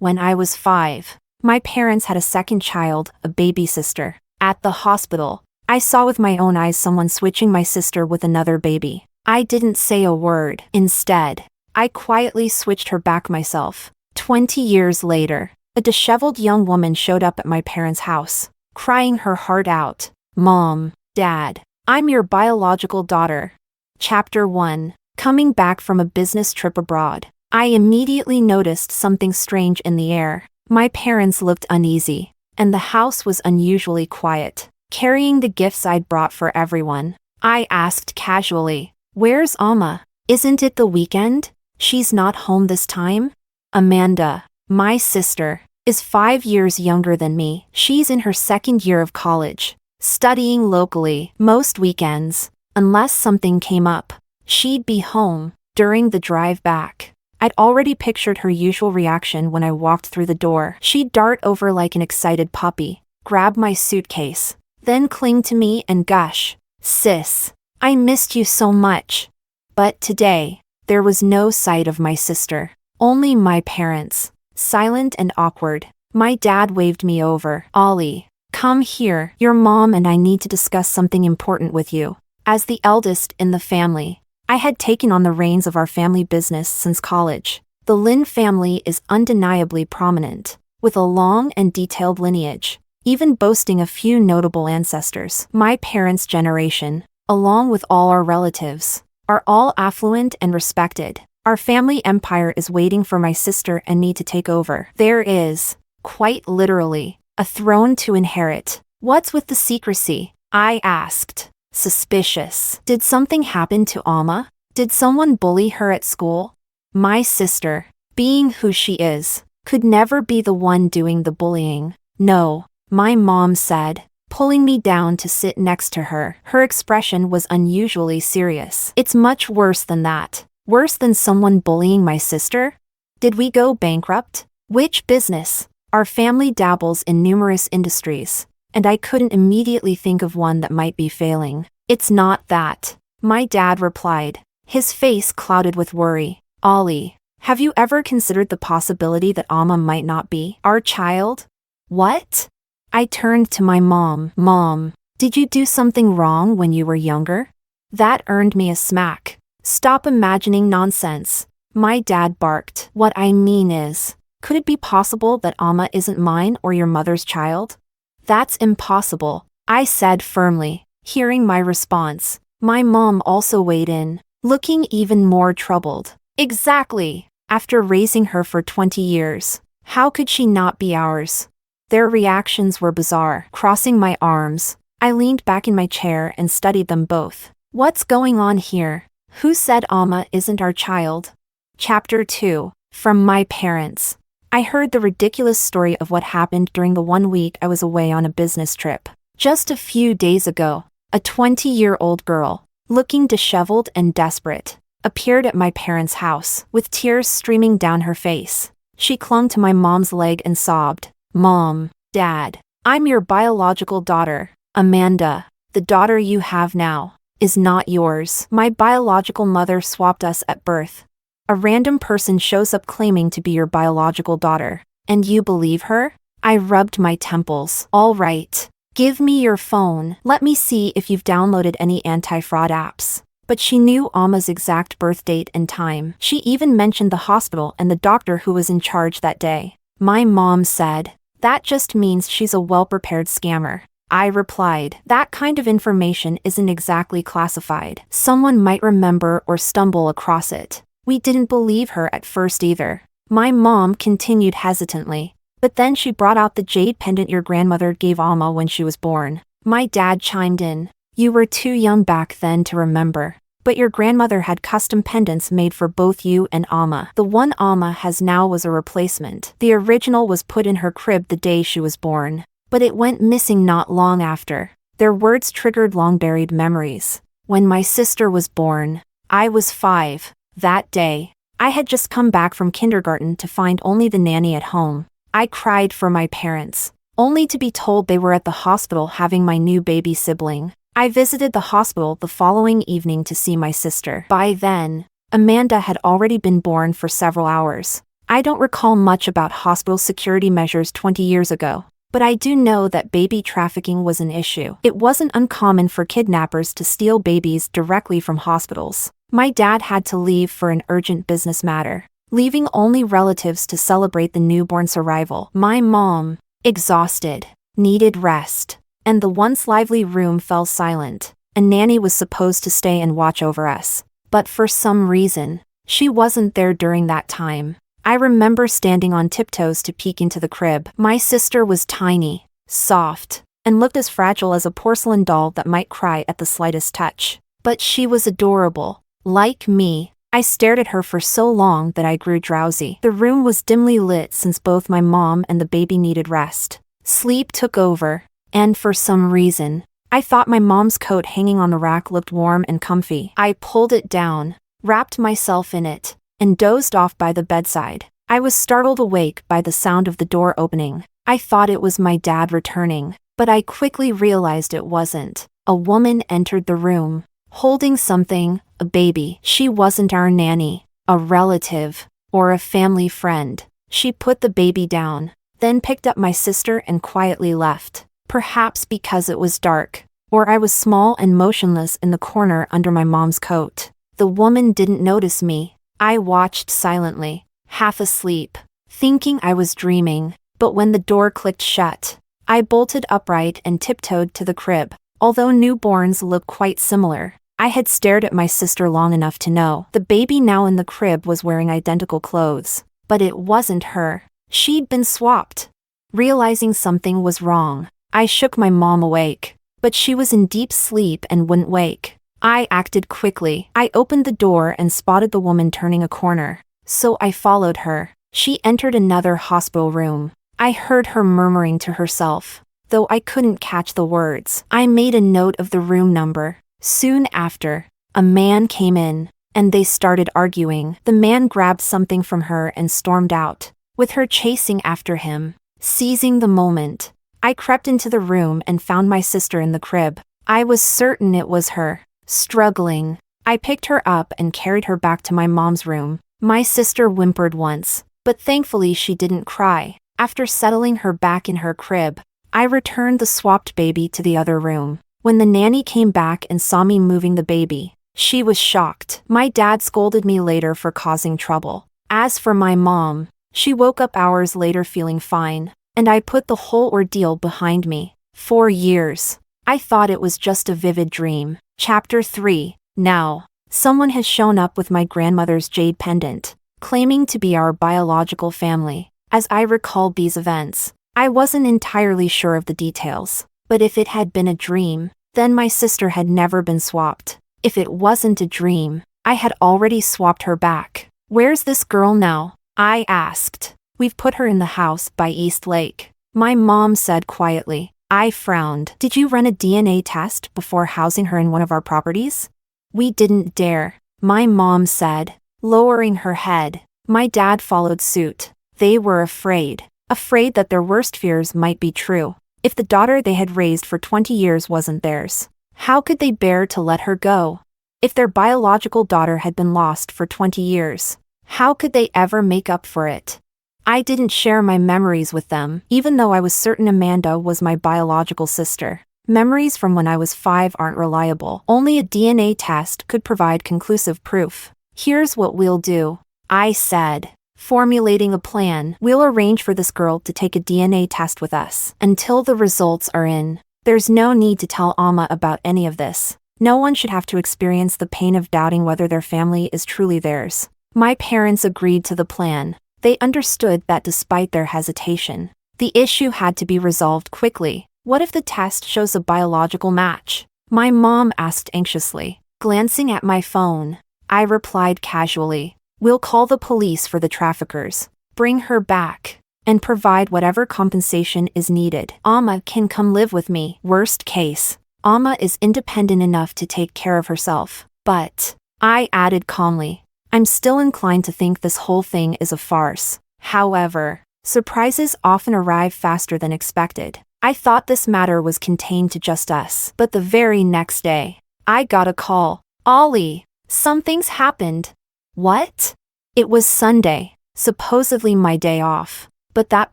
When I was 5, my parents had a second child, a baby sister. At the hospital, I saw with my own eyes someone switching my sister with another baby. I didn't say a word. Instead, I quietly switched her back myself. 20 years later, a disheveled young woman showed up at my parents' house, crying her heart out. Mom, Dad, I'm your biological daughter. Chapter 1. Coming back from a business trip abroad. I immediately noticed something strange in the air. My parents looked uneasy, and the house was unusually quiet. Carrying the gifts I'd brought for everyone, I asked casually, "Where's Alma? Isn't it the weekend? She's not home this time?" Amanda, my sister, is 5 years younger than me. She's in her second year of college, studying locally. Most weekends, unless something came up, she'd be home. During the drive back, I'd already pictured her usual reaction when I walked through the door. She'd dart over like an excited puppy, grab my suitcase, then cling to me and gush, "Sis, I missed you so much." But today, there was no sight of my sister, only my parents, silent and awkward. My dad waved me over. "Ollie, come here. Your mom and I need to discuss something important with you." As the eldest in the family, I had taken on the reins of our family business since college. The Lin family is undeniably prominent, with a long and detailed lineage, even boasting a few notable ancestors. My parents' generation, along with all our relatives, are all affluent and respected. Our family empire is waiting for my sister and me to take over. There is, quite literally, a throne to inherit. What's with the secrecy? I asked, suspicious. Did something happen to Alma? Did someone bully her at school? My sister, being who she is, could never be the one doing the bullying. No, my mom said, pulling me down to sit next to her. Her expression was unusually serious. "It's much worse than that. Worse than someone bullying my sister? Did we go bankrupt? Which business?" Our family dabbles in numerous industries, and I couldn't immediately think of one that might be failing. "It's not that," my dad replied, his face clouded with worry. "Ollie, have you ever considered the possibility that Alma might not be our child?" "What?" I turned to my mom. "Mom, did you do something wrong when you were younger?" That earned me a smack. "Stop imagining nonsense," my dad barked. "What I mean is, could it be possible that Alma isn't mine or your mother's child?" "That's impossible," I said firmly. Hearing my response, my mom also weighed in, looking even more troubled. "Exactly. After raising her for 20 years, how could she not be ours?" Their reactions were bizarre. Crossing my arms, I leaned back in my chair and studied them both. "What's going on here? Who said Alma isn't our child?" Chapter 2. From my parents. I heard the ridiculous story of what happened during the 1 week I was away on a business trip. Just a few days ago, a 20-year-old girl, looking disheveled and desperate, appeared at my parents' house, with tears streaming down her face. She clung to my mom's leg and sobbed, "Mom, Dad, I'm your biological daughter. Amanda, the daughter you have now, is not yours. My biological mother swapped us at birth. A random person shows up claiming to be your biological daughter, and you believe her?" I rubbed my temples. "All right. Give me your phone. Let me see if you've downloaded any anti-fraud apps." But she knew Alma's exact birth date and time. She even mentioned the hospital and the doctor who was in charge that day. My mom said, "That just means she's a well-prepared scammer." I replied, "That kind of information isn't exactly classified. Someone might remember or stumble across it." We didn't believe her at first either. My mom continued hesitantly, but then she brought out the jade pendant your grandmother gave Alma when she was born. My dad chimed in, "You were too young back then to remember, but your grandmother had custom pendants made for both you and Alma. The one Alma has now was a replacement. The original was put in her crib the day she was born, but it went missing not long after." Their words triggered long-buried memories. When my sister was born, I was 5. That day, I had just come back from kindergarten to find only the nanny at home. I cried for my parents, only to be told they were at the hospital having my new baby sibling. I visited the hospital the following evening to see my sister. By then, Amanda had already been born for several hours. I don't recall much about hospital security measures 20 years ago, but I do know that baby trafficking was an issue. It wasn't uncommon for kidnappers to steal babies directly from hospitals. My dad had to leave for an urgent business matter, leaving only relatives to celebrate the newborn's arrival. My mom, exhausted, needed rest, and the once lively room fell silent. A nanny was supposed to stay and watch over us, but for some reason, she wasn't there during that time. I remember standing on tiptoes to peek into the crib. My sister was tiny, soft, and looked as fragile as a porcelain doll that might cry at the slightest touch. But she was adorable. Like me, I stared at her for so long that I grew drowsy. The room was dimly lit since both my mom and the baby needed rest. Sleep took over, and for some reason, I thought my mom's coat hanging on the rack looked warm and comfy. I pulled it down, wrapped myself in it, and dozed off by the bedside. I was startled awake by the sound of the door opening. I thought it was my dad returning, but I quickly realized it wasn't. A woman entered the room, holding something, a baby. She wasn't our nanny, a relative, or a family friend. She put the baby down, then picked up my sister and quietly left. Perhaps because it was dark, or I was small and motionless in the corner under my mom's coat. The woman didn't notice me. I watched silently, half asleep, thinking I was dreaming, but when the door clicked shut, I bolted upright and tiptoed to the crib. Although newborns look quite similar, I had stared at my sister long enough to know the baby now in the crib was wearing identical clothes, but it wasn't her. She'd been swapped. Realizing something was wrong, I shook my mom awake, but she was in deep sleep and wouldn't wake. I acted quickly. I opened the door and spotted the woman turning a corner, so I followed her. She entered another hospital room. I heard her murmuring to herself, though I couldn't catch the words. I made a note of the room number. Soon after, a man came in, and they started arguing. The man grabbed something from her and stormed out, with her chasing after him. Seizing the moment, I crept into the room and found my sister in the crib. I was certain it was her. Struggling, I picked her up and carried her back to my mom's room. My sister whimpered once, but thankfully she didn't cry. After settling her back in her crib, I returned the swapped baby to the other room. When the nanny came back and saw me moving the baby, she was shocked. My dad scolded me later for causing trouble. As for my mom, she woke up hours later feeling fine, and I put the whole ordeal behind me. 4 years. I thought it was just a vivid dream. Chapter 3. Now, someone has shown up with my grandmother's jade pendant, claiming to be our biological family. As I recalled these events, I wasn't entirely sure of the details, but if it had been a dream, then my sister had never been swapped. If it wasn't a dream, I had already swapped her back. Where's this girl now? I asked. We've put her in the house by East Lake, my mom said quietly. I frowned. Did you run a DNA test before housing her in one of our properties? We didn't dare, my mom said, lowering her head. My dad followed suit. They were afraid that their worst fears might be true. If the daughter they had raised for 20 years wasn't theirs, how could they bear to let her go? If their biological daughter had been lost for 20 years, how could they ever make up for it? I didn't share my memories with them, even though I was certain Amanda was my biological sister. Memories from when I was 5 aren't reliable. Only a DNA test could provide conclusive proof. Here's what we'll do, I said, formulating a plan. We'll arrange for this girl to take a DNA test with us. Until the results are in, there's no need to tell Amma about any of this. No one should have to experience the pain of doubting whether their family is truly theirs. My parents agreed to the plan. They understood that despite their hesitation, the issue had to be resolved quickly. What if the test shows a biological match? My mom asked anxiously. Glancing at my phone, I replied casually. We'll call the police for the traffickers, bring her back, and provide whatever compensation is needed. Amma can come live with me. Worst case, Amma is independent enough to take care of herself. But, I added calmly, I'm still inclined to think this whole thing is a farce. However, surprises often arrive faster than expected. I thought this matter was contained to just us. But the very next day, I got a call. Ollie, something's happened. What? It was Sunday, supposedly my day off. But that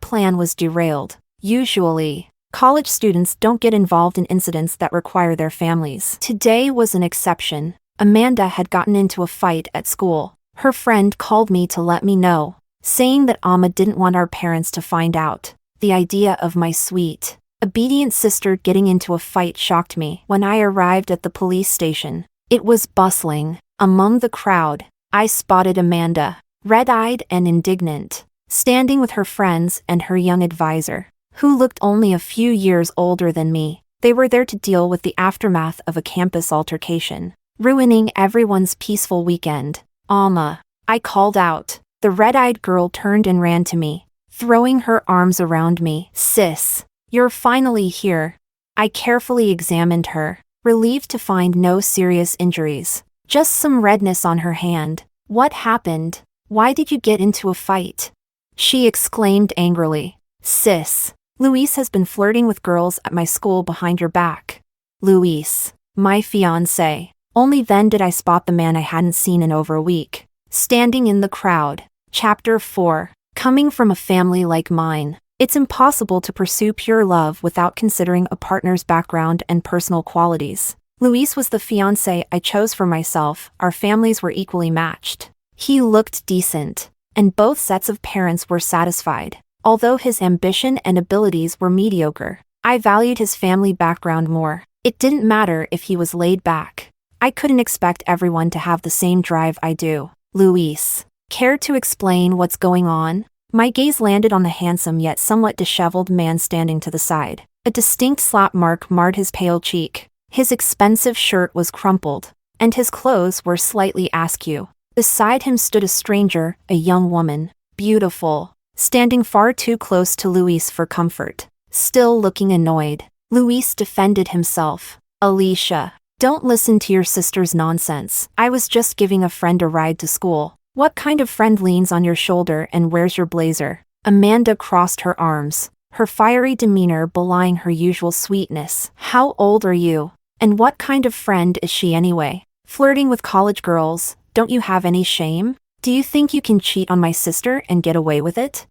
plan was derailed. Usually, college students don't get involved in incidents that require their families. Today was an exception. Amanda had gotten into a fight at school. Her friend called me to let me know, saying that Amma didn't want our parents to find out. The idea of my sweet, obedient sister getting into a fight shocked me. When I arrived at the police station, it was bustling. Among the crowd, I spotted Amanda, red-eyed and indignant, standing with her friends and her young advisor, who looked only a few years older than me. They were there to deal with the aftermath of a campus altercation, ruining everyone's peaceful weekend. Amma, I called out. The red-eyed girl turned and ran to me, throwing her arms around me. Sis, you're finally here. I carefully examined her, relieved to find no serious injuries, just some redness on her hand. What happened? Why did you get into a fight? She exclaimed angrily. Sis, Luis has been flirting with girls at my school behind your back. Luis, my fiancé. Only then did I spot the man I hadn't seen in over a week, standing in the crowd. Chapter 4. Coming from a family like mine, it's impossible to pursue pure love without considering a partner's background and personal qualities. Luis was the fiancé I chose for myself. Our families were equally matched. He looked decent, and both sets of parents were satisfied. Although his ambition and abilities were mediocre, I valued his family background more. It didn't matter if he was laid back. I couldn't expect everyone to have the same drive I do. Luis, care to explain what's going on? My gaze landed on the handsome yet somewhat disheveled man standing to the side. A distinct slap mark marred his pale cheek. His expensive shirt was crumpled, and his clothes were slightly askew. Beside him stood a stranger, a young woman, beautiful, standing far too close to Luis for comfort. Still looking annoyed, Luis defended himself. Alicia, don't listen to your sister's nonsense. I was just giving a friend a ride to school. What kind of friend leans on your shoulder and wears your blazer? Amanda crossed her arms, her fiery demeanor belying her usual sweetness. How old are you? And what kind of friend is she anyway? Flirting with college girls, don't you have any shame? Do you think you can cheat on my sister and get away with it?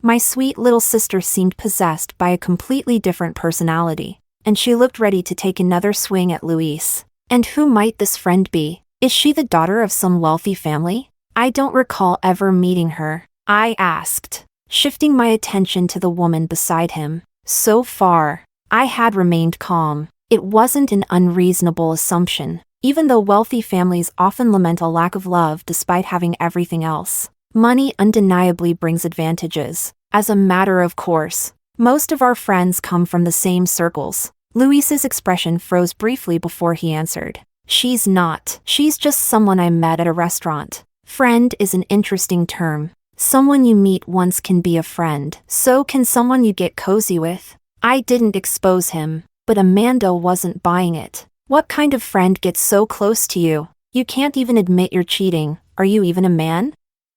My sweet little sister seemed possessed by a completely different personality, and she looked ready to take another swing at Luis. And who might this friend be? Is she the daughter of some wealthy family? I don't recall ever meeting her, I asked, shifting my attention to the woman beside him. So far, I had remained calm. It wasn't an unreasonable assumption, even though wealthy families often lament a lack of love despite having everything else. Money undeniably brings advantages. As a matter of course, most of our friends come from the same circles. Luis's expression froze briefly before he answered. She's not. She's just someone I met at a restaurant. Friend is an interesting term. Someone you meet once can be a friend. So can someone you get cozy with. I didn't expose him, but Amanda wasn't buying it. What kind of friend gets so close to you? You can't even admit you're cheating. Are you even a man?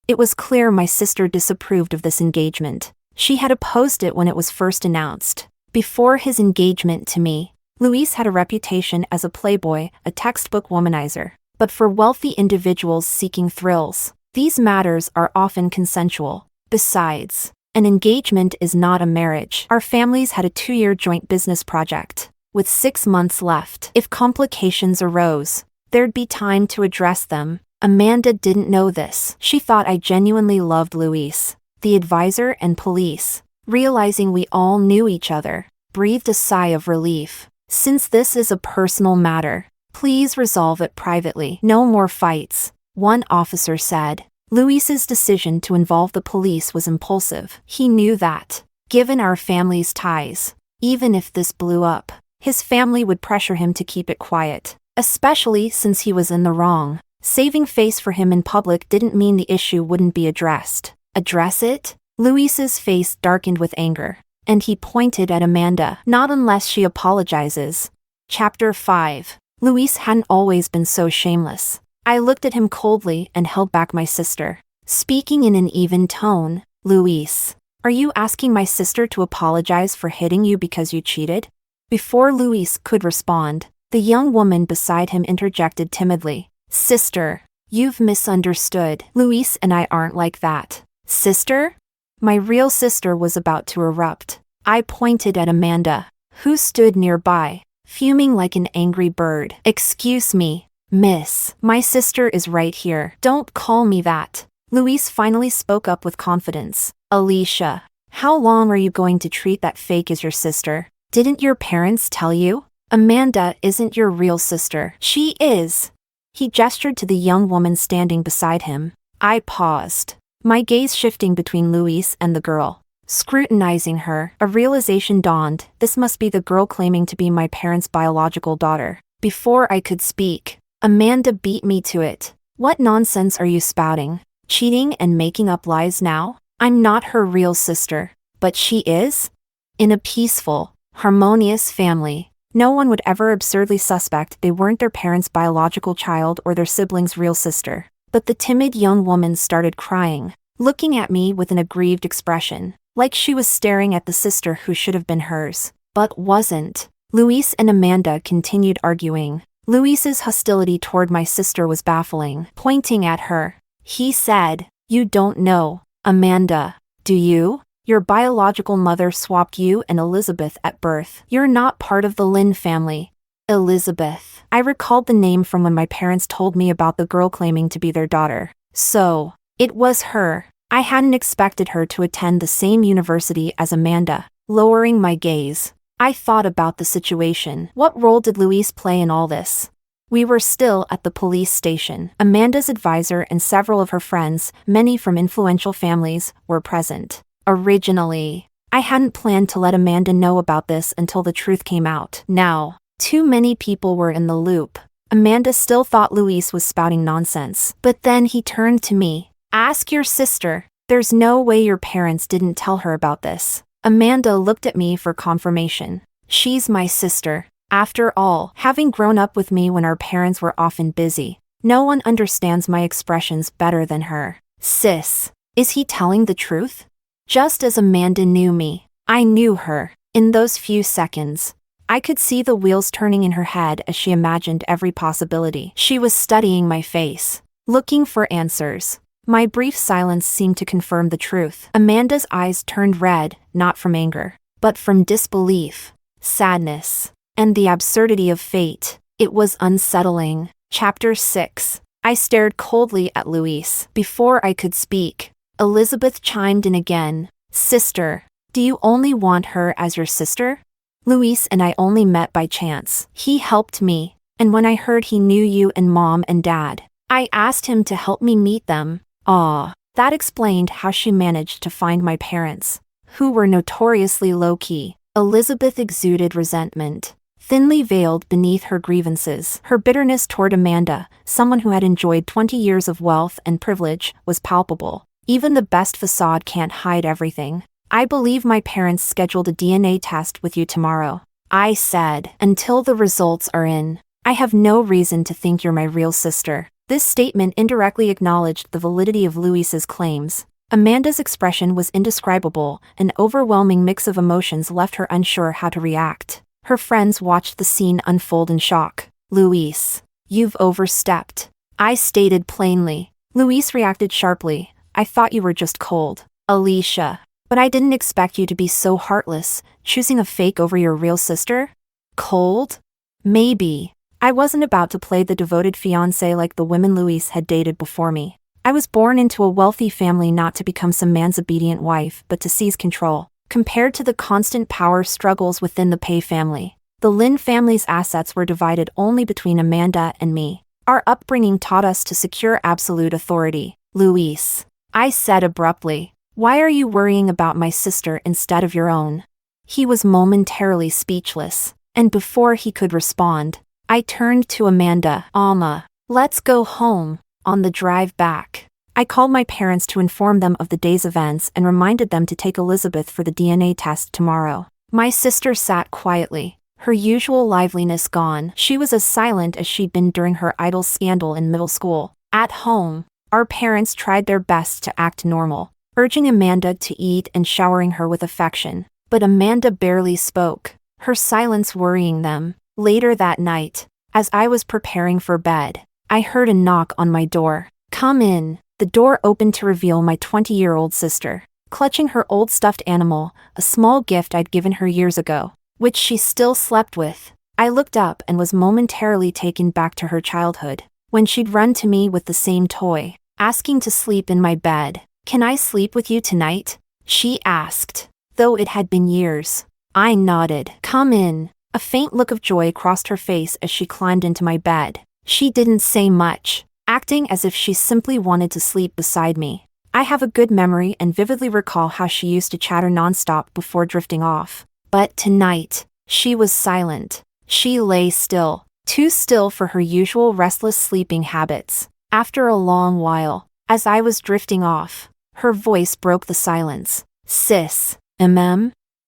It was clear my sister disapproved of this engagement. She had opposed it when it was first announced. Before his engagement to me, Luis had a reputation as a playboy, a textbook womanizer. But for wealthy individuals seeking thrills, these matters are often consensual. Besides, an engagement is not a marriage. Our families had a 2-year joint business project, with 6 months left. If complications arose, there'd be time to address them. Amanda didn't know this. She thought I genuinely loved Luis. The advisor and police, realizing we all knew each other, breathed a sigh of relief. Since this is a personal matter, please resolve it privately. No more fights, one officer said. Luis's decision to involve the police was impulsive. He knew that, given our family's ties, even if this blew up, his family would pressure him to keep it quiet, especially since he was in the wrong. Saving face for him in public didn't mean the issue wouldn't be addressed. Address it? Luis's face darkened with anger, and he pointed at Amanda. Not unless she apologizes. Chapter 5. Luis hadn't always been so shameless. I looked at him coldly and held back my sister, speaking in an even tone. Luis, are you asking my sister to apologize for hitting you because you cheated? Before Luis could respond, the young woman beside him interjected timidly. Sister, you've misunderstood. Luis and I aren't like that. Sister? My real sister was about to erupt. I pointed at Amanda, who stood nearby, fuming like an angry bird. Excuse me, miss. My sister is right here. Don't call me that. Luis finally spoke up with confidence. Alicia, how long are you going to treat that fake as your sister? Didn't your parents tell you? Amanda isn't your real sister. She is. He gestured to the young woman standing beside him. I paused, my gaze shifting between Luis and the girl. Scrutinizing her, a realization dawned. This must be the girl claiming to be my parents' biological daughter. Before I could speak, Amanda beat me to it. What nonsense are you spouting? Cheating and making up lies now? I'm not her real sister, but she is? In a peaceful, harmonious family, no one would ever absurdly suspect they weren't their parents' biological child or their sibling's real sister. But the timid young woman started crying, looking at me with an aggrieved expression, like she was staring at the sister who should have been hers, but wasn't. Luis and Amanda continued arguing. Luis's hostility toward my sister was baffling. Pointing at her, he said, "You don't know, Amanda, do you? Your biological mother swapped you and Elizabeth at birth. You're not part of the Lynn family." Elizabeth. I recalled the name from when my parents told me about the girl claiming to be their daughter. So, it was her. I hadn't expected her to attend the same university as Amanda. Lowering my gaze, I thought about the situation. What role did Luis play in all this? We were still at the police station. Amanda's advisor and several of her friends, many from influential families, were present. Originally, I hadn't planned to let Amanda know about this until the truth came out. Now, too many people were in the loop. Amanda still thought Luis was spouting nonsense. But then he turned to me. Ask your sister. There's no way your parents didn't tell her about this. Amanda looked at me for confirmation. She's my sister. After all, having grown up with me when our parents were often busy, no one understands my expressions better than her. Sis, is he telling the truth? Just as Amanda knew me, I knew her. In those few seconds, I could see the wheels turning in her head as she imagined every possibility. She was studying my face, looking for answers. My brief silence seemed to confirm the truth. Amanda's eyes turned red, not from anger, but from disbelief, sadness, and the absurdity of fate. It was unsettling. Chapter 6. I stared coldly at Luis. Before I could speak, Elizabeth chimed in again. Sister, do you only want her as your sister? Luis and I only met by chance. He helped me, and when I heard he knew you and Mom and Dad, I asked him to help me meet them. That explained how she managed to find my parents, who were notoriously low-key. Elizabeth exuded resentment, thinly veiled beneath her grievances. Her bitterness toward Amanda, someone who had enjoyed 20 years of wealth and privilege, was palpable. Even the best facade can't hide everything. I believe my parents scheduled a DNA test with you tomorrow. I said, until the results are in, I have no reason to think you're my real sister. This statement indirectly acknowledged the validity of Luis's claims. Amanda's expression was indescribable. An overwhelming mix of emotions left her unsure how to react. Her friends watched the scene unfold in shock. Luis, you've overstepped. I stated plainly. Luis reacted sharply. I thought you were just cold, Alicia. But I didn't expect you to be so heartless, choosing a fake over your real sister? Cold? Maybe. I wasn't about to play the devoted fiancé like the women Luis had dated before me. I was born into a wealthy family not to become some man's obedient wife, but to seize control. Compared to the constant power struggles within the Pei family, the Lin family's assets were divided only between Amanda and me. Our upbringing taught us to secure absolute authority. Luis, I said abruptly, why are you worrying about my sister instead of your own? He was momentarily speechless, and before he could respond, I turned to Amanda. Alma, let's go home. On the drive back, I called my parents to inform them of the day's events and reminded them to take Elizabeth for the DNA test tomorrow. My sister sat quietly, her usual liveliness gone. She was as silent as she'd been during her idol scandal in middle school. At home, our parents tried their best to act normal, urging Amanda to eat and showering her with affection. But Amanda barely spoke, her silence worrying them. Later that night, as I was preparing for bed, I heard a knock on my door. Come in, The door opened to reveal my 20-year-old sister, clutching her old stuffed animal, a small gift I'd given her years ago, which she still slept with. I looked up and was momentarily taken back to her childhood, when she'd run to me with the same toy, asking to sleep in my bed. "Can I sleep with you tonight?" she asked, though it had been years. I nodded. "Come in." A faint look of joy crossed her face as she climbed into my bed. She didn't say much, acting as if she simply wanted to sleep beside me. I have a good memory and vividly recall how she used to chatter nonstop before drifting off. But tonight, she was silent. She lay still, too still for her usual restless sleeping habits. After a long while, as I was drifting off, her voice broke the silence. "Sis,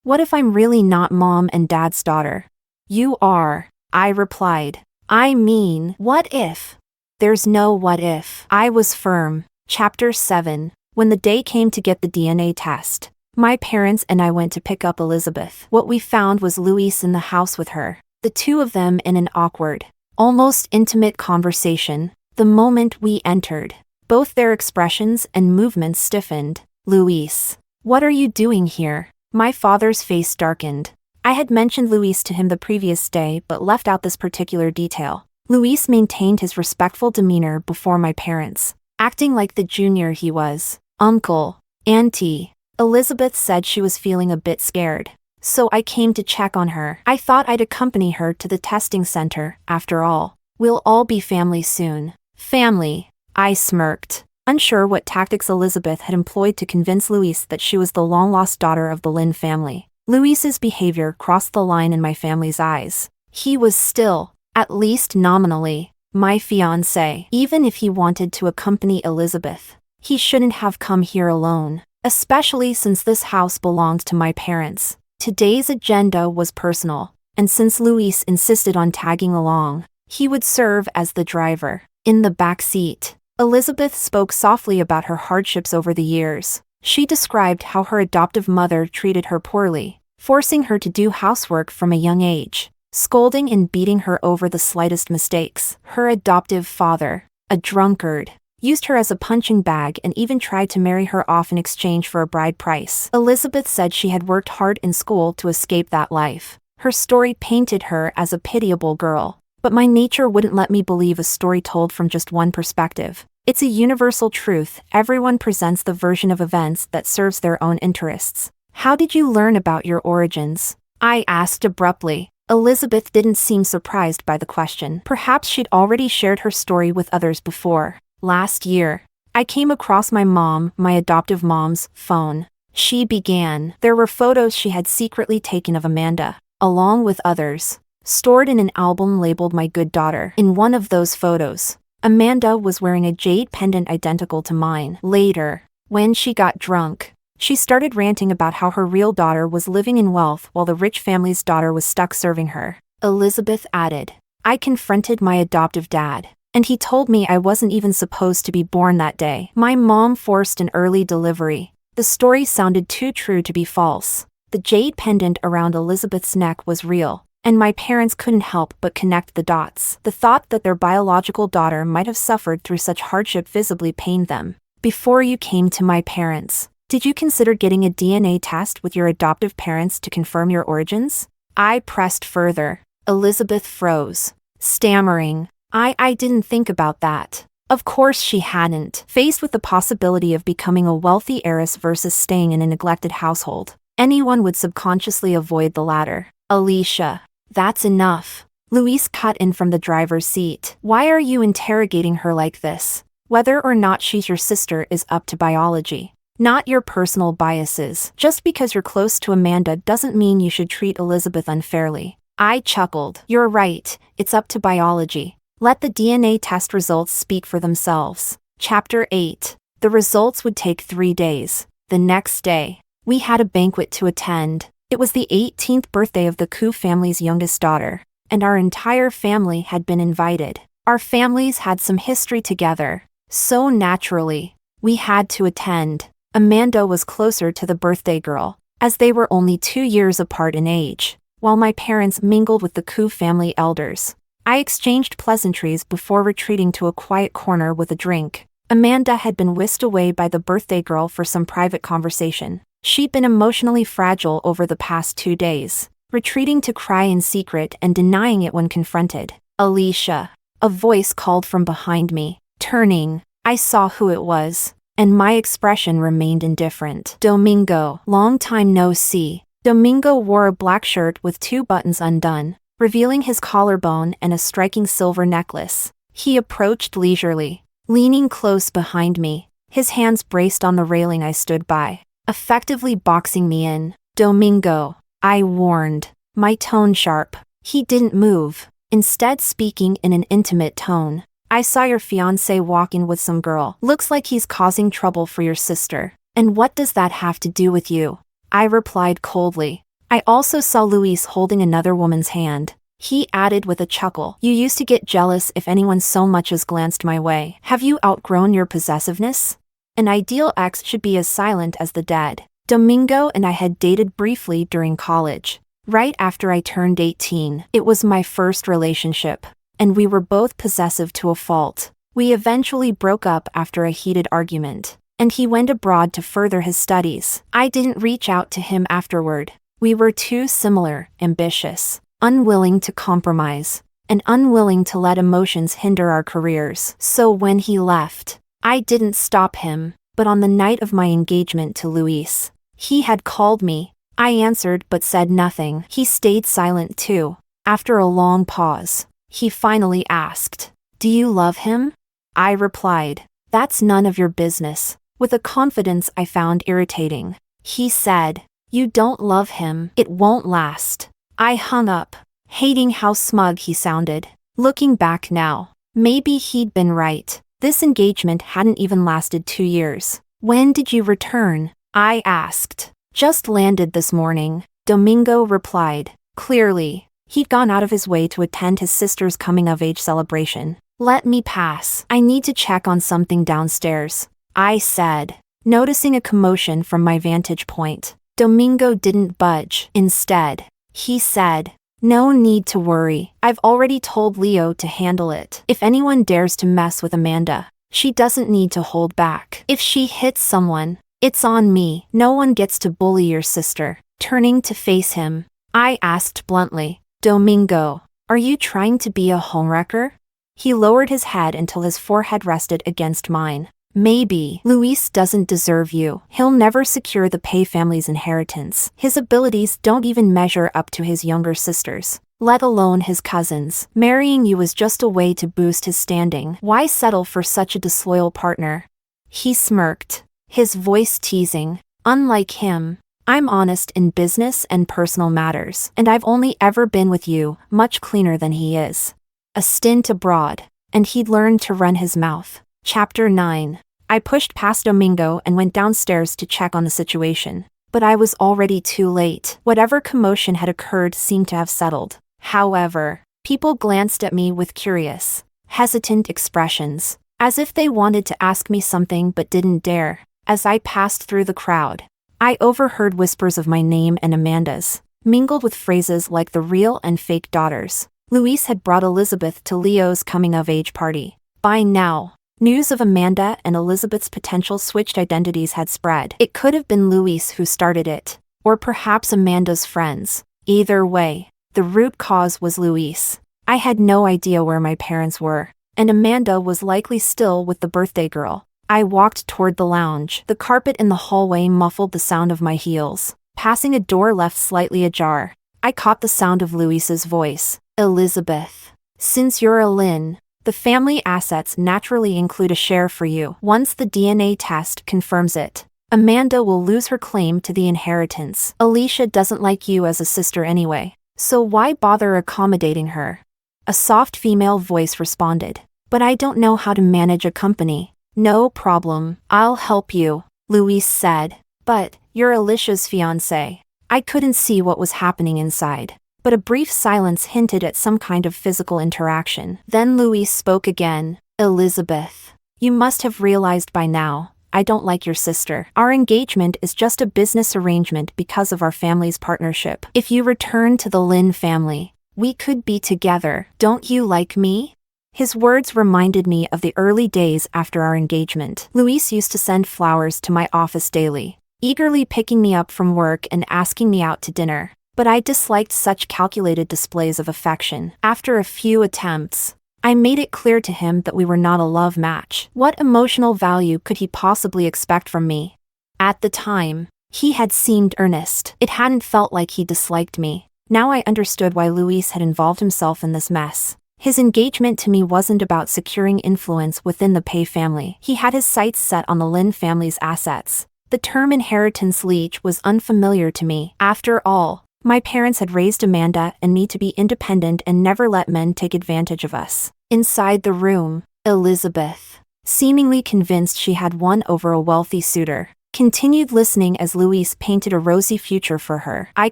what if I'm really not mom and dad's daughter?" "You are," I replied. "I mean, what if?" "There's no what if." I was firm. Chapter 7. When the day came to get the DNA test, my parents and I went to pick up Elizabeth. What we found was Louise in the house with her, the two of them in an awkward, almost intimate conversation. The moment we entered, both their expressions and movements stiffened. "Louise, what are you doing here?" My father's face darkened. I had mentioned Louise to him the previous day but left out this particular detail. Louise maintained his respectful demeanor before my parents, acting like the junior he was. "Uncle, Auntie." Elizabeth said she was feeling a bit scared, so I came to check on her. I thought I'd accompany her to the testing center, after all. "We'll all be family soon." "Family?" I smirked, unsure what tactics Elizabeth had employed to convince Louise that she was the long-lost daughter of the Lynn family. Louise's behavior crossed the line in my family's eyes. He was still, at least nominally, my fiancé. Even if he wanted to accompany Elizabeth, he shouldn't have come here alone, especially since this house belonged to my parents. Today's agenda was personal, and since Louise insisted on tagging along, he would serve as the driver. In the back seat, Elizabeth spoke softly about her hardships over the years. She described how her adoptive mother treated her poorly, forcing her to do housework from a young age, scolding and beating her over the slightest mistakes. Her adoptive father, a drunkard, used her as a punching bag and even tried to marry her off in exchange for a bride price. Elizabeth said she had worked hard in school to escape that life. Her story painted her as a pitiable girl, but my nature wouldn't let me believe a story told from just one perspective. It's a universal truth. Everyone presents the version of events that serves their own interests. "How did you learn about your origins?" I asked abruptly. Elizabeth didn't seem surprised by the question. Perhaps she'd already shared her story with others before. "Last year, I came across my adoptive mom's phone," she began. There were photos she had secretly taken of Amanda, along with others, stored in an album labeled "My Good Daughter." In one of those photos, Amanda was wearing a jade pendant identical to mine. Later, when she got drunk, she started ranting about how her real daughter was living in wealth while the rich family's daughter was stuck serving her. Elizabeth added, "I confronted my adoptive dad, and he told me I wasn't even supposed to be born that day. My mom forced an early delivery." The story sounded too true to be false. The jade pendant around Elizabeth's neck was real, and my parents couldn't help but connect the dots. The thought that their biological daughter might have suffered through such hardship visibly pained them. "Before you came to my parents, did you consider getting a DNA test with your adoptive parents to confirm your origins?" I pressed further. Elizabeth froze, stammering, I didn't think about that." Of course she hadn't. Faced with the possibility of becoming a wealthy heiress versus staying in a neglected household, anyone would subconsciously avoid the latter. "Alicia, that's enough." Louise cut in from the driver's seat. "Why are you interrogating her like this? Whether or not she's your sister is up to biology, not your personal biases. Just because you're close to Amanda doesn't mean you should treat Elizabeth unfairly." I chuckled. "You're right, it's up to biology. Let the DNA test results speak for themselves." Chapter 8. The results would take 3 days. The next day, we had a banquet to attend. It was the 18th birthday of the Koo family's youngest daughter, and our entire family had been invited. Our families had some history together, so naturally, we had to attend. Amanda was closer to the birthday girl, as they were only 2 years apart in age, while my parents mingled with the Koo family elders. I exchanged pleasantries before retreating to a quiet corner with a drink. Amanda had been whisked away by the birthday girl for some private conversation. She'd been emotionally fragile over the past 2 days, retreating to cry in secret and denying it when confronted. Alicia. A voice called from behind me. Turning, I saw who it was, and my expression remained indifferent. Domingo. Long time no see. Domingo wore a black shirt with 2 buttons undone, revealing his collarbone and a striking silver necklace. He approached leisurely, leaning close behind me, his hands braced on the railing I stood by, effectively boxing me in. Domingo, I warned, my tone sharp. He didn't move, instead speaking in an intimate tone. I saw your fiancé walking with some girl. Looks like he's causing trouble for your sister. And what does that have to do with you? I replied coldly. I also saw Luis holding another woman's hand. He added with a chuckle. You used to get jealous if anyone so much as glanced my way. Have you outgrown your possessiveness? An ideal ex should be as silent as the dead. Domingo and I had dated briefly during college. Right after I turned 18. It was my first relationship, and we were both possessive to a fault. We eventually broke up after a heated argument, and he went abroad to further his studies. I didn't reach out to him afterward. We were too similar, ambitious, unwilling to compromise, and unwilling to let emotions hinder our careers. So when he left, I didn't stop him, but on the night of my engagement to Luis, he had called me. I answered but said nothing. He stayed silent too. After a long pause, he finally asked, "Do you love him?" I replied, "That's none of your business," with a confidence I found irritating. He said, "You don't love him. It won't last." I hung up, hating how smug he sounded. Looking back now, maybe he'd been right. This engagement hadn't even lasted 2 years. When did you return? I asked. Just landed this morning, Domingo replied. Clearly, he'd gone out of his way to attend his sister's coming-of-age celebration. Let me pass. I need to check on something downstairs, I said, noticing a commotion from my vantage point. Domingo didn't budge. Instead, he said, "No need to worry. I've already told Leo to handle it. If anyone dares to mess with Amanda, she doesn't need to hold back. If she hits someone, it's on me. No one gets to bully your sister." Turning to face him, I asked bluntly, "Domingo, are you trying to be a homewrecker?" He lowered his head until his forehead rested against mine. Maybe. Luis doesn't deserve you. He'll never secure the Pei family's inheritance. His abilities don't even measure up to his younger sisters, let alone his cousins. Marrying you was just a way to boost his standing. Why settle for such a disloyal partner? He smirked, his voice teasing. Unlike him, I'm honest in business and personal matters, and I've only ever been with you, much cleaner than he is. A stint abroad, and he'd learned to run his mouth. Chapter 9. I pushed past Domingo and went downstairs to check on the situation. But I was already too late. Whatever commotion had occurred seemed to have settled. However, people glanced at me with curious, hesitant expressions, as if they wanted to ask me something but didn't dare. As I passed through the crowd, I overheard whispers of my name and Amanda's, mingled with phrases like the real and fake daughters. Luis had brought Elizabeth to Leo's coming-of-age party. By now, news of Amanda and Elizabeth's potential switched identities had spread. It could have been Luis who started it, or perhaps Amanda's friends. Either way, the root cause was Luis. I had no idea where my parents were, and Amanda was likely still with the birthday girl. I walked toward the lounge. The carpet in the hallway muffled the sound of my heels. Passing a door left slightly ajar, I caught the sound of Luis's voice. "Elizabeth, since you're a Lynn, the family assets naturally include a share for you. Once the DNA test confirms it, Amanda will lose her claim to the inheritance. Alicia doesn't like you as a sister anyway, so why bother accommodating her?" A soft female voice responded. "But I don't know how to manage a company." "No problem, I'll help you," Luis said. "But, you're Alicia's fiancé." I couldn't see what was happening inside, but a brief silence hinted at some kind of physical interaction. Then Luis spoke again. "Elizabeth, you must have realized by now, I don't like your sister. Our engagement is just a business arrangement because of our family's partnership. If you return to the Lin family, we could be together. Don't you like me?" His words reminded me of the early days after our engagement. Luis used to send flowers to my office daily, eagerly picking me up from work and asking me out to dinner. But I disliked such calculated displays of affection. After a few attempts, I made it clear to him that we were not a love match. What emotional value could he possibly expect from me? At the time, he had seemed earnest. It hadn't felt like he disliked me. Now I understood why Luis had involved himself in this mess. His engagement to me wasn't about securing influence within the Pei family. He had his sights set on the Lin family's assets. The term inheritance leech was unfamiliar to me. After all, my parents had raised Amanda and me to be independent and never let men take advantage of us. Inside the room, Elizabeth, seemingly convinced she had won over a wealthy suitor, continued listening as Luis painted a rosy future for her. I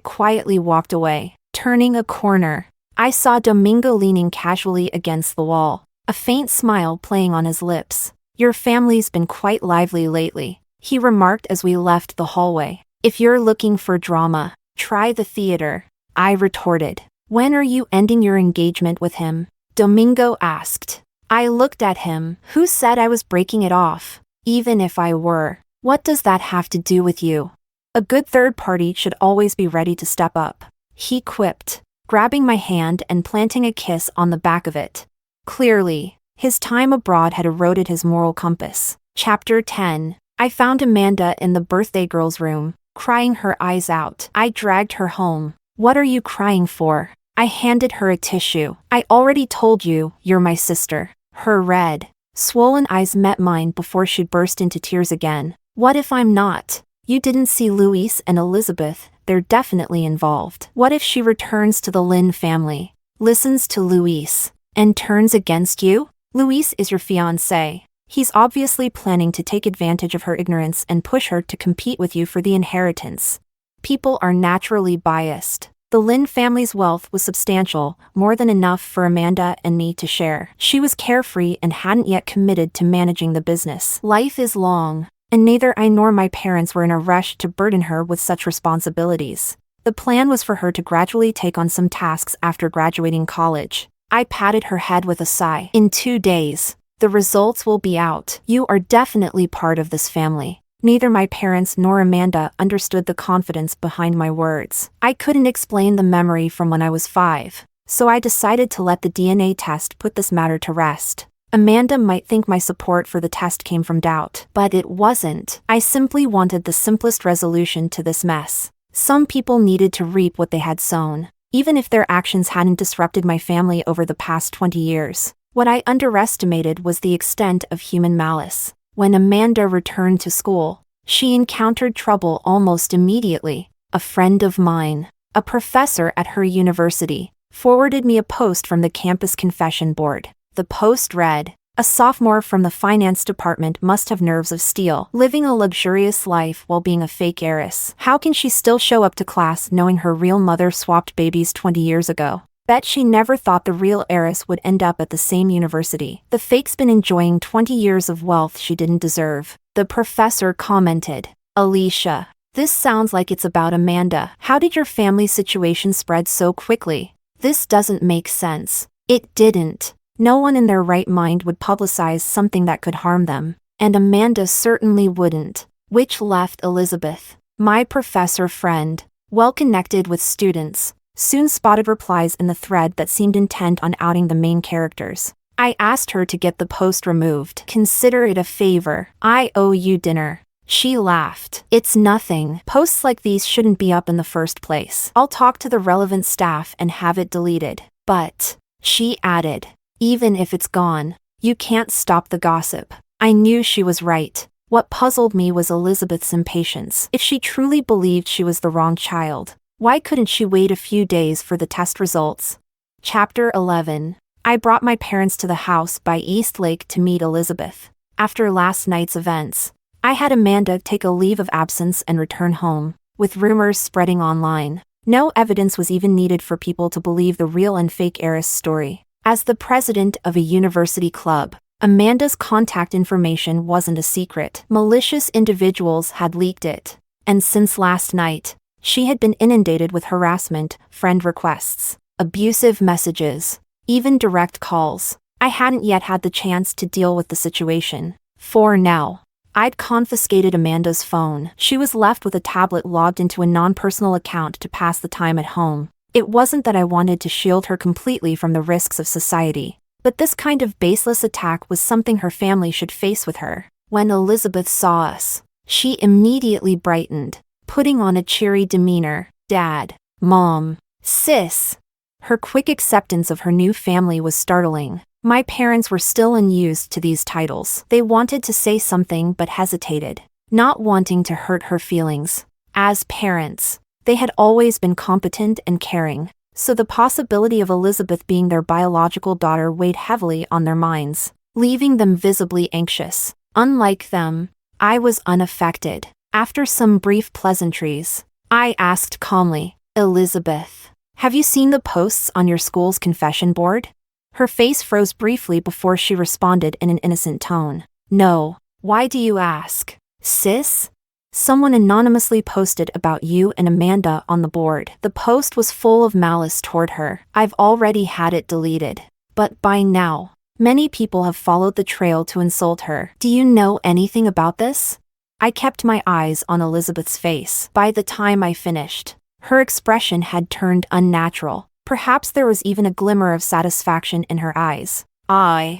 quietly walked away. Turning a corner, I saw Domingo leaning casually against the wall, a faint smile playing on his lips. "Your family's been quite lively lately," he remarked as we left the hallway. "If you're looking for drama, try the theater," I retorted. "When are you ending your engagement with him?" Domingo asked. I looked at him. Who said I was breaking it off? Even if I were, what does that have to do with you? A good third party should always be ready to step up, he quipped, grabbing my hand and planting a kiss on the back of it. Clearly, his time abroad had eroded his moral compass. Chapter 10. I found Amanda in the birthday girl's room, crying her eyes out. I dragged her home. "What are you crying for?" I handed her a tissue. "I already told you, you're my sister." Her red, swollen eyes met mine before she burst into tears again. "What if I'm not? You didn't see Luis and Elizabeth, they're definitely involved. What if she returns to the Lin family, listens to Luis, and turns against you? Luis is your fiancé. He's obviously planning to take advantage of her ignorance and push her to compete with you for the inheritance. People are naturally biased. The Lin family's wealth was substantial, more than enough for Amanda and me to share. She was carefree and hadn't yet committed to managing the business. Life is long, and neither I nor my parents were in a rush to burden her with such responsibilities. The plan was for her to gradually take on some tasks after graduating college. I patted her head with a sigh. "In 2 days, the results will be out. You are definitely part of this family." Neither my parents nor Amanda understood the confidence behind my words. I couldn't explain the memory from when I was 5, so I decided to let the DNA test put this matter to rest. Amanda might think my support for the test came from doubt, but it wasn't. I simply wanted the simplest resolution to this mess. Some people needed to reap what they had sown, even if their actions hadn't disrupted my family over the past 20 years. What I underestimated was the extent of human malice. When Amanda returned to school, she encountered trouble almost immediately. A friend of mine, a professor at her university, forwarded me a post from the campus confession board. The post read, "A sophomore from the finance department must have nerves of steel, living a luxurious life while being a fake heiress. How can she still show up to class knowing her real mother swapped babies 20 years ago? Bet she never thought the real heiress would end up at the same university. The fake's been enjoying 20 years of wealth she didn't deserve." The professor commented, "Alicia, this sounds like it's about Amanda. How did your family situation spread so quickly? This doesn't make sense." It didn't. No one in their right mind would publicize something that could harm them, and Amanda certainly wouldn't. Which left Elizabeth, my professor friend, well connected with students, soon spotted replies in the thread that seemed intent on outing the main characters. I asked her to get the post removed. "Consider it a favor. I owe you dinner." She laughed. "It's nothing. Posts like these shouldn't be up in the first place. I'll talk to the relevant staff and have it deleted. But," she added, "even if it's gone, you can't stop the gossip." I knew she was right. What puzzled me was Elizabeth's impatience. If she truly believed she was the wrong child, why couldn't she wait a few days for the test results? Chapter 11. I brought my parents to the house by East Lake to meet Elizabeth. After last night's events, I had Amanda take a leave of absence and return home, with rumors spreading online. No evidence was even needed for people to believe the real and fake heiress story. As the president of a university club, Amanda's contact information wasn't a secret. Malicious individuals had leaked it, and since last night, she had been inundated with harassment, friend requests, abusive messages, even direct calls. I hadn't yet had the chance to deal with the situation. For now, I'd confiscated Amanda's phone. She was left with a tablet logged into a non-personal account to pass the time at home. It wasn't that I wanted to shield her completely from the risks of society, but this kind of baseless attack was something her family should face with her. When Elizabeth saw us, she immediately brightened, putting on a cheery demeanor. Dad, Mom, Sis. Her quick acceptance of her new family was startling. My parents were still unused to these titles. They wanted to say something but hesitated, not wanting to hurt her feelings. As parents, they had always been competent and caring, so the possibility of Elizabeth being their biological daughter weighed heavily on their minds, leaving them visibly anxious. Unlike them, I was unaffected. After some brief pleasantries, I asked calmly, Elizabeth, have you seen the posts on your school's confession board? Her face froze briefly before she responded in an innocent tone. No. Why do you ask? Sis? Someone anonymously posted about you and Amanda on the board. The post was full of malice toward her. I've already had it deleted. But by now, many people have followed the trail to insult her. Do you know anything about this? I kept my eyes on Elizabeth's face. By the time I finished, her expression had turned unnatural. Perhaps there was even a glimmer of satisfaction in her eyes. I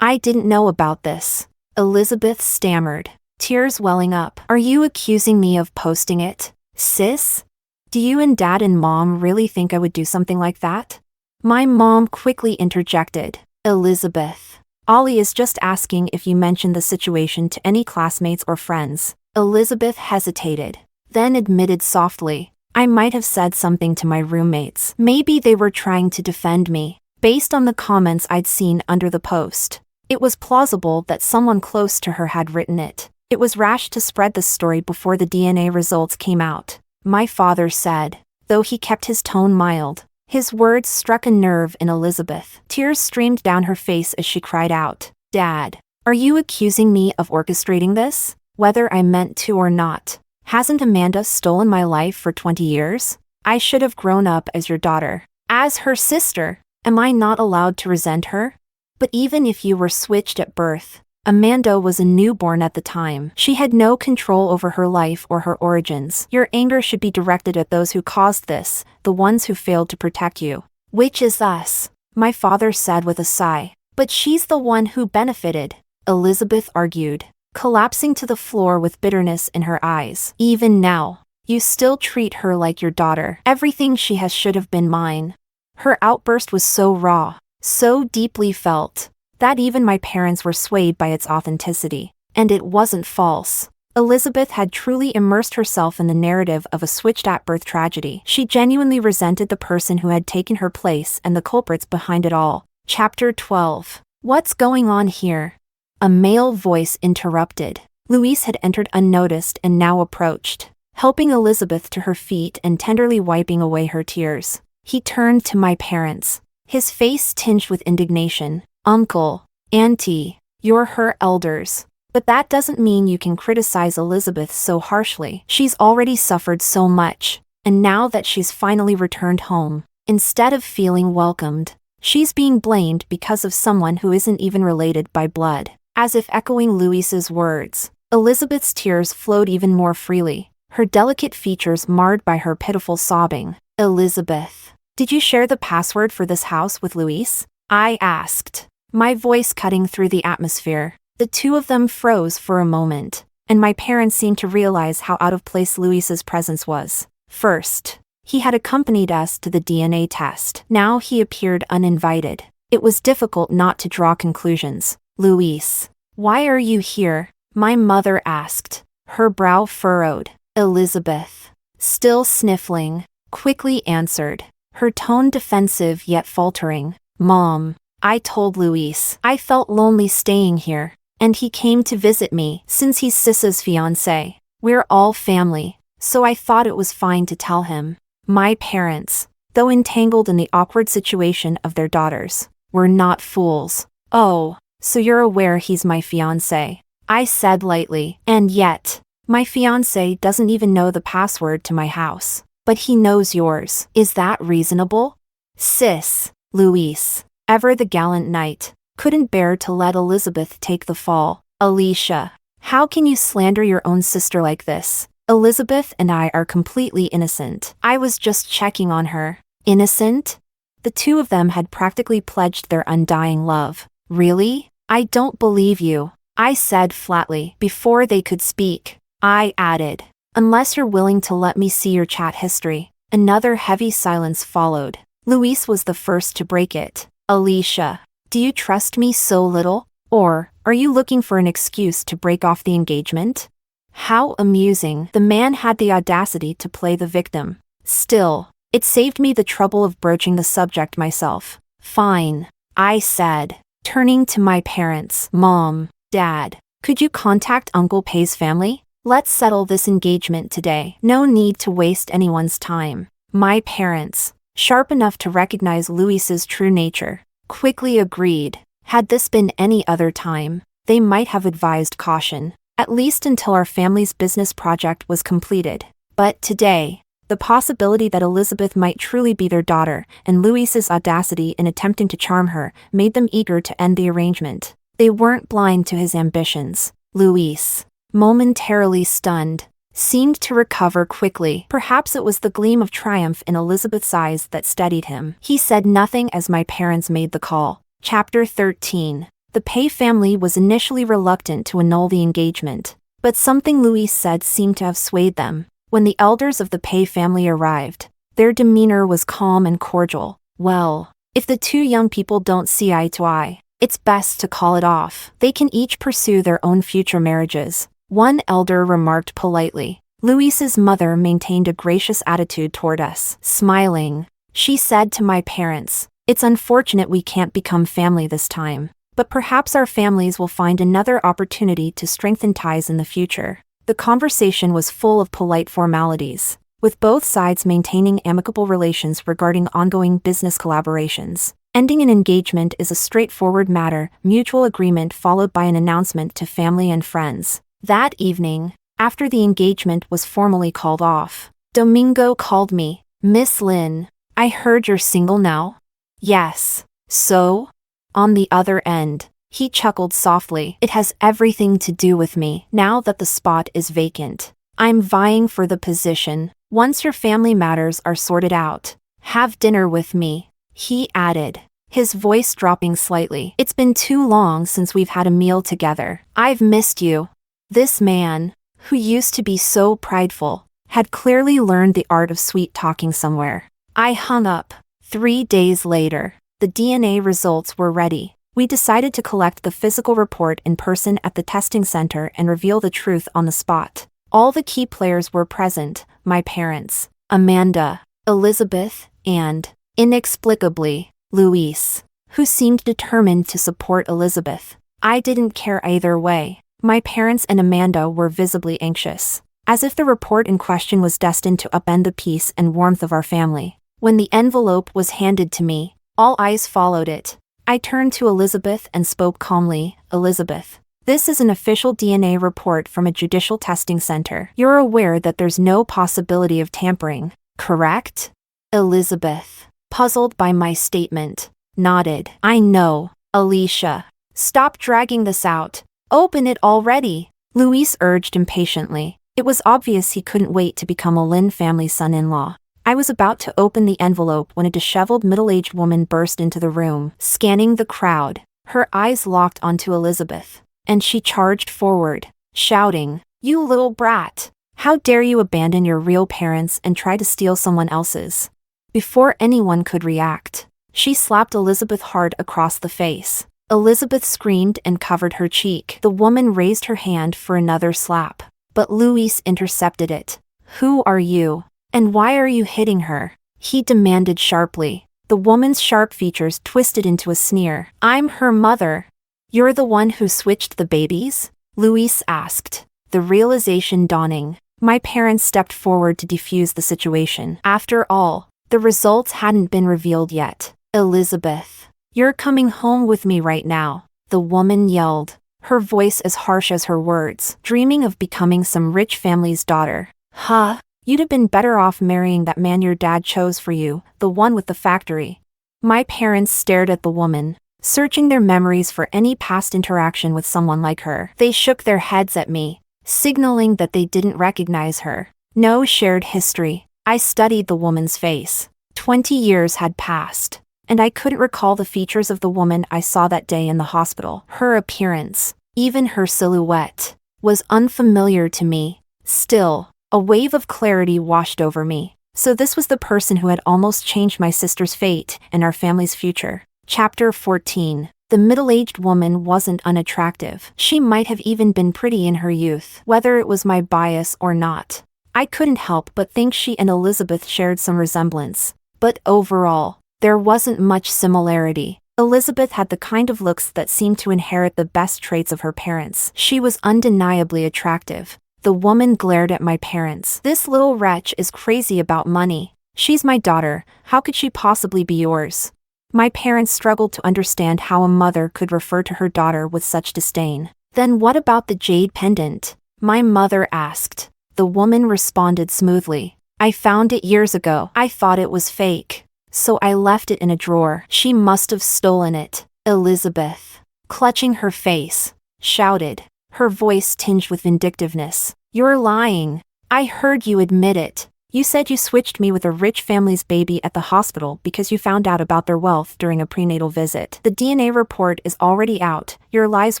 didn't know about this. Elizabeth stammered, tears welling up. Are you accusing me of posting it, sis? Do you and Dad and Mom really think I would do something like that? My mom quickly interjected. Elizabeth, Ollie is just asking if you mentioned the situation to any classmates or friends. Elizabeth hesitated, then admitted softly. I might have said something to my roommates. Maybe they were trying to defend me. Based on the comments I'd seen under the post, it was plausible that someone close to her had written it. It was rash to spread the story before the DNA results came out, my father said, though he kept his tone mild. His words struck a nerve in Elizabeth. Tears streamed down her face as she cried out, Dad, are you accusing me of orchestrating this? Whether I meant to or not. Hasn't Amanda stolen my life for 20 years? I should have grown up as your daughter. As her sister, am I not allowed to resent her? But even if you were switched at birth, Amanda was a newborn at the time. She had no control over her life or her origins. Your anger should be directed at those who caused this, the ones who failed to protect you. Which is us, my father said with a sigh. But she's the one who benefited, Elizabeth argued, collapsing to the floor with bitterness in her eyes. Even now, you still treat her like your daughter. Everything she has should have been mine. Her outburst was so raw, so deeply felt, that even my parents were swayed by its authenticity. And it wasn't false. Elizabeth had truly immersed herself in the narrative of a switched-at-birth tragedy. She genuinely resented the person who had taken her place and the culprits behind it all. Chapter 12. What's going on here? A male voice interrupted. Luis had entered unnoticed and now approached, helping Elizabeth to her feet and tenderly wiping away her tears. He turned to my parents, his face tinged with indignation. Uncle, Auntie, you're her elders. But that doesn't mean you can criticize Elizabeth so harshly. She's already suffered so much, and now that she's finally returned home, instead of feeling welcomed, she's being blamed because of someone who isn't even related by blood. As if echoing Luis's words, Elizabeth's tears flowed even more freely, her delicate features marred by her pitiful sobbing. Elizabeth, did you share the password for this house with Luis? I asked, my voice cutting through the atmosphere. The two of them froze for a moment, and my parents seemed to realize how out of place Luis's presence was. First, he had accompanied us to the DNA test. Now he appeared uninvited. It was difficult not to draw conclusions. Luis, why are you here? My mother asked, her brow furrowed. Elizabeth, still sniffling, quickly answered, her tone defensive yet faltering. Mom, I told Luis I felt lonely staying here, and he came to visit me. Since he's Sis's fiancé, we're all family, so I thought it was fine to tell him. My parents, though entangled in the awkward situation of their daughters, were not fools. Oh, so you're aware he's my fiancé, I said lightly. And yet, my fiancé doesn't even know the password to my house. But he knows yours. Is that reasonable? Sis, Luis, Ever the gallant knight. Couldn't bear to let Elizabeth take the fall. Alicia. How can you slander your own sister like this? Elizabeth and I are completely innocent. I was just checking on her. Innocent? The two of them had practically pledged their undying love. Really? I don't believe you, I said flatly. Before they could speak, I added, unless you're willing to let me see your chat history. Another heavy silence followed. Luis was the first to break it. Alicia, do you trust me so little? Or are you looking for an excuse to break off the engagement? How amusing. The man had the audacity to play the victim. Still, it saved me the trouble of broaching the subject myself. Fine, I said, turning to my parents. Mom, Dad, could you contact Uncle Pei's family? Let's settle this engagement today. No need to waste anyone's time. My parents, sharp enough to recognize Luis's true nature, quickly agreed. Had this been any other time, they might have advised caution, at least until our family's business project was completed. But today, the possibility that Elizabeth might truly be their daughter, and Luis's audacity in attempting to charm her, made them eager to end the arrangement. They weren't blind to his ambitions. Luis, momentarily stunned, seemed to recover quickly. Perhaps it was the gleam of triumph in Elizabeth's eyes that steadied him. He said nothing as my parents made the call. Chapter 13. The Pei family was initially reluctant to annul the engagement, but something Luis said seemed to have swayed them. When the elders of the Pei family arrived, their demeanor was calm and cordial. Well, if the two young people don't see eye to eye, it's best to call it off. They can each pursue their own future marriages, one elder remarked politely. Luis's mother maintained a gracious attitude toward us. Smiling, she said to my parents, it's unfortunate we can't become family this time, but perhaps our families will find another opportunity to strengthen ties in the future. The conversation was full of polite formalities, with both sides maintaining amicable relations regarding ongoing business collaborations. Ending an engagement is a straightforward matter, mutual agreement followed by an announcement to family and friends. That evening, after the engagement was formally called off, Domingo called me. Miss Lin, I heard you're single now? Yes. So? On the other end, he chuckled softly. It has everything to do with me. Now that the spot is vacant, I'm vying for the position. Once your family matters are sorted out, have dinner with me, he added, his voice dropping slightly. It's been too long since we've had a meal together. I've missed you. This man, who used to be so prideful, had clearly learned the art of sweet talking somewhere. I hung up. 3 days later, the DNA results were ready. We decided to collect the physical report in person at the testing center and reveal the truth on the spot. All the key players were present, my parents, Amanda, Elizabeth, and, inexplicably, Luis, who seemed determined to support Elizabeth. I didn't care either way. My parents and Amanda were visibly anxious, as if the report in question was destined to upend the peace and warmth of our family. When the envelope was handed to me, all eyes followed it. I turned to Elizabeth and spoke calmly. Elizabeth, this is an official DNA report from a judicial testing center. You're aware that there's no possibility of tampering, correct? Elizabeth, puzzled by my statement, nodded. I know. Alicia, stop dragging this out. Open it already, Luis urged impatiently. It was obvious he couldn't wait to become a Lin family son-in-law. I was about to open the envelope when a disheveled middle-aged woman burst into the room, scanning the crowd. Her eyes locked onto Elizabeth, and she charged forward, shouting, "You little brat! How dare you abandon your real parents and try to steal someone else's?" Before anyone could react, she slapped Elizabeth hard across the face. Elizabeth screamed and covered her cheek. The woman raised her hand for another slap, but Luis intercepted it. Who are you? And why are you hitting her? He demanded sharply. The woman's sharp features twisted into a sneer. I'm her mother. You're the one who switched the babies? Luis asked, the realization dawning. My parents stepped forward to defuse the situation. After all, the results hadn't been revealed yet. Elizabeth, you're coming home with me right now, the woman yelled, her voice as harsh as her words. Dreaming of becoming some rich family's daughter. Huh? You'd have been better off marrying that man your dad chose for you, the one with the factory. My parents stared at the woman, searching their memories for any past interaction with someone like her. They shook their heads at me, signaling that they didn't recognize her. No shared history. I studied the woman's face. 20 years had passed, and I couldn't recall the features of the woman I saw that day in the hospital. Her appearance, even her silhouette, was unfamiliar to me. Still, a wave of clarity washed over me. So this was the person who had almost changed my sister's fate and our family's future. Chapter 14. The middle-aged woman wasn't unattractive. She might have even been pretty in her youth, whether it was my bias or not. I couldn't help but think she and Elizabeth shared some resemblance. But overall, there wasn't much similarity. Elizabeth had the kind of looks that seemed to inherit the best traits of her parents. She was undeniably attractive. The woman glared at my parents. This little wretch is crazy about money. She's my daughter. How could she possibly be yours? My parents struggled to understand how a mother could refer to her daughter with such disdain. Then what about the jade pendant? My mother asked. The woman responded smoothly. I found it years ago. I thought it was fake, so I left it in a drawer. She must have stolen it. Elizabeth, clutching her face, shouted, her voice tinged with vindictiveness. You're lying. I heard you admit it. You said you switched me with a rich family's baby at the hospital because you found out about their wealth during a prenatal visit. The DNA report is already out. Your lies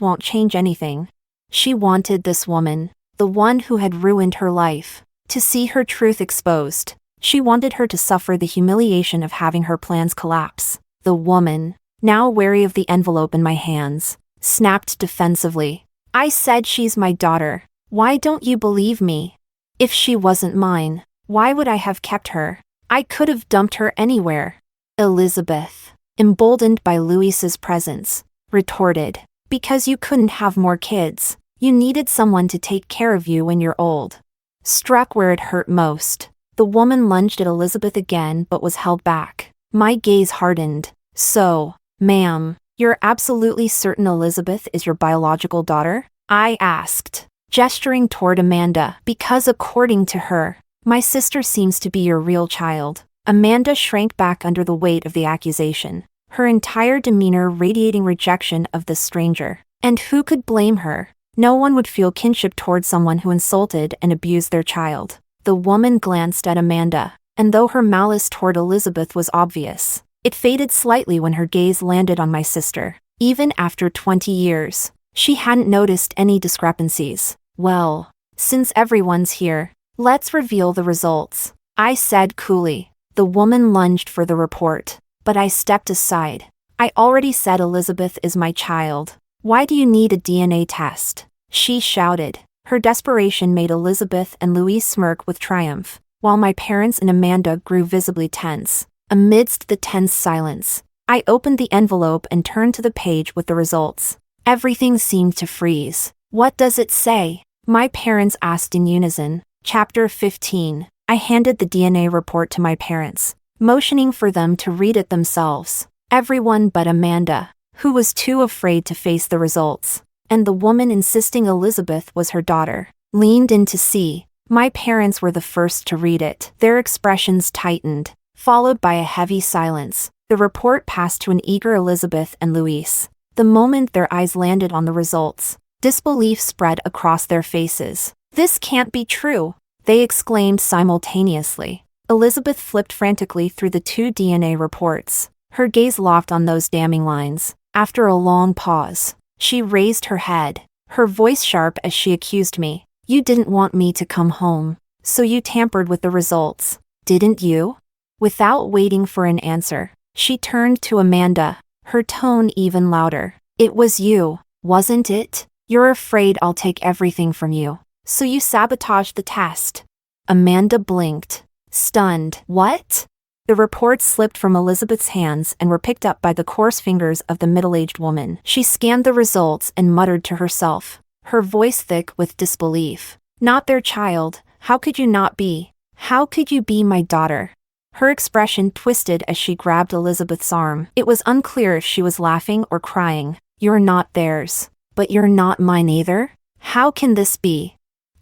won't change anything. She wanted this woman, the one who had ruined her life, to see her truth exposed. She wanted her to suffer the humiliation of having her plans collapse. The woman, now wary of the envelope in my hands, snapped defensively. I said she's my daughter. Why don't you believe me? If she wasn't mine, why would I have kept her? I could have dumped her anywhere. Elizabeth, emboldened by Louisa's presence, retorted, because you couldn't have more kids. You needed someone to take care of you when you're old. Struck where it hurt most, the woman lunged at Elizabeth again but was held back. My gaze hardened. So, ma'am, you're absolutely certain Elizabeth is your biological daughter? I asked, gesturing toward Amanda. Because according to her, my sister seems to be your real child. Amanda shrank back under the weight of the accusation, her entire demeanor radiating rejection of this stranger. And who could blame her? No one would feel kinship toward someone who insulted and abused their child. The woman glanced at Amanda, and though her malice toward Elizabeth was obvious, it faded slightly when her gaze landed on my sister. Even after 20 years, she hadn't noticed any discrepancies. Well, since everyone's here, let's reveal the results, I said coolly. The woman lunged for the report, but I stepped aside. I already said Elizabeth is my child. Why do you need a DNA test? She shouted. Her desperation made Elizabeth and Louise smirk with triumph, while my parents and Amanda grew visibly tense. Amidst the tense silence, I opened the envelope and turned to the page with the results. Everything seemed to freeze. What does it say? My parents asked in unison. Chapter 15. I handed the DNA report to my parents, motioning for them to read it themselves. Everyone but Amanda, who was too afraid to face the results, and the woman insisting Elizabeth was her daughter, leaned in to see. My parents were the first to read it. Their expressions tightened, followed by a heavy silence. The report passed to an eager Elizabeth and Louise. The moment their eyes landed on the results, disbelief spread across their faces. This can't be true, they exclaimed simultaneously. Elizabeth flipped frantically through the two DNA reports, her gaze locked on those damning lines. After a long pause, she raised her head, her voice sharp as she accused me. You didn't want me to come home, so you tampered with the results, didn't you? Without waiting for an answer, she turned to Amanda, her tone even louder. It was you, wasn't it? You're afraid I'll take everything from you, so you sabotaged the test. Amanda blinked, stunned. What? The reports slipped from Elizabeth's hands and were picked up by the coarse fingers of the middle-aged woman. She scanned the results and muttered to herself, her voice thick with disbelief. Not their child. How could you not be? How could you be my daughter? Her expression twisted as she grabbed Elizabeth's arm. It was unclear if she was laughing or crying. You're not theirs, but you're not mine either? How can this be?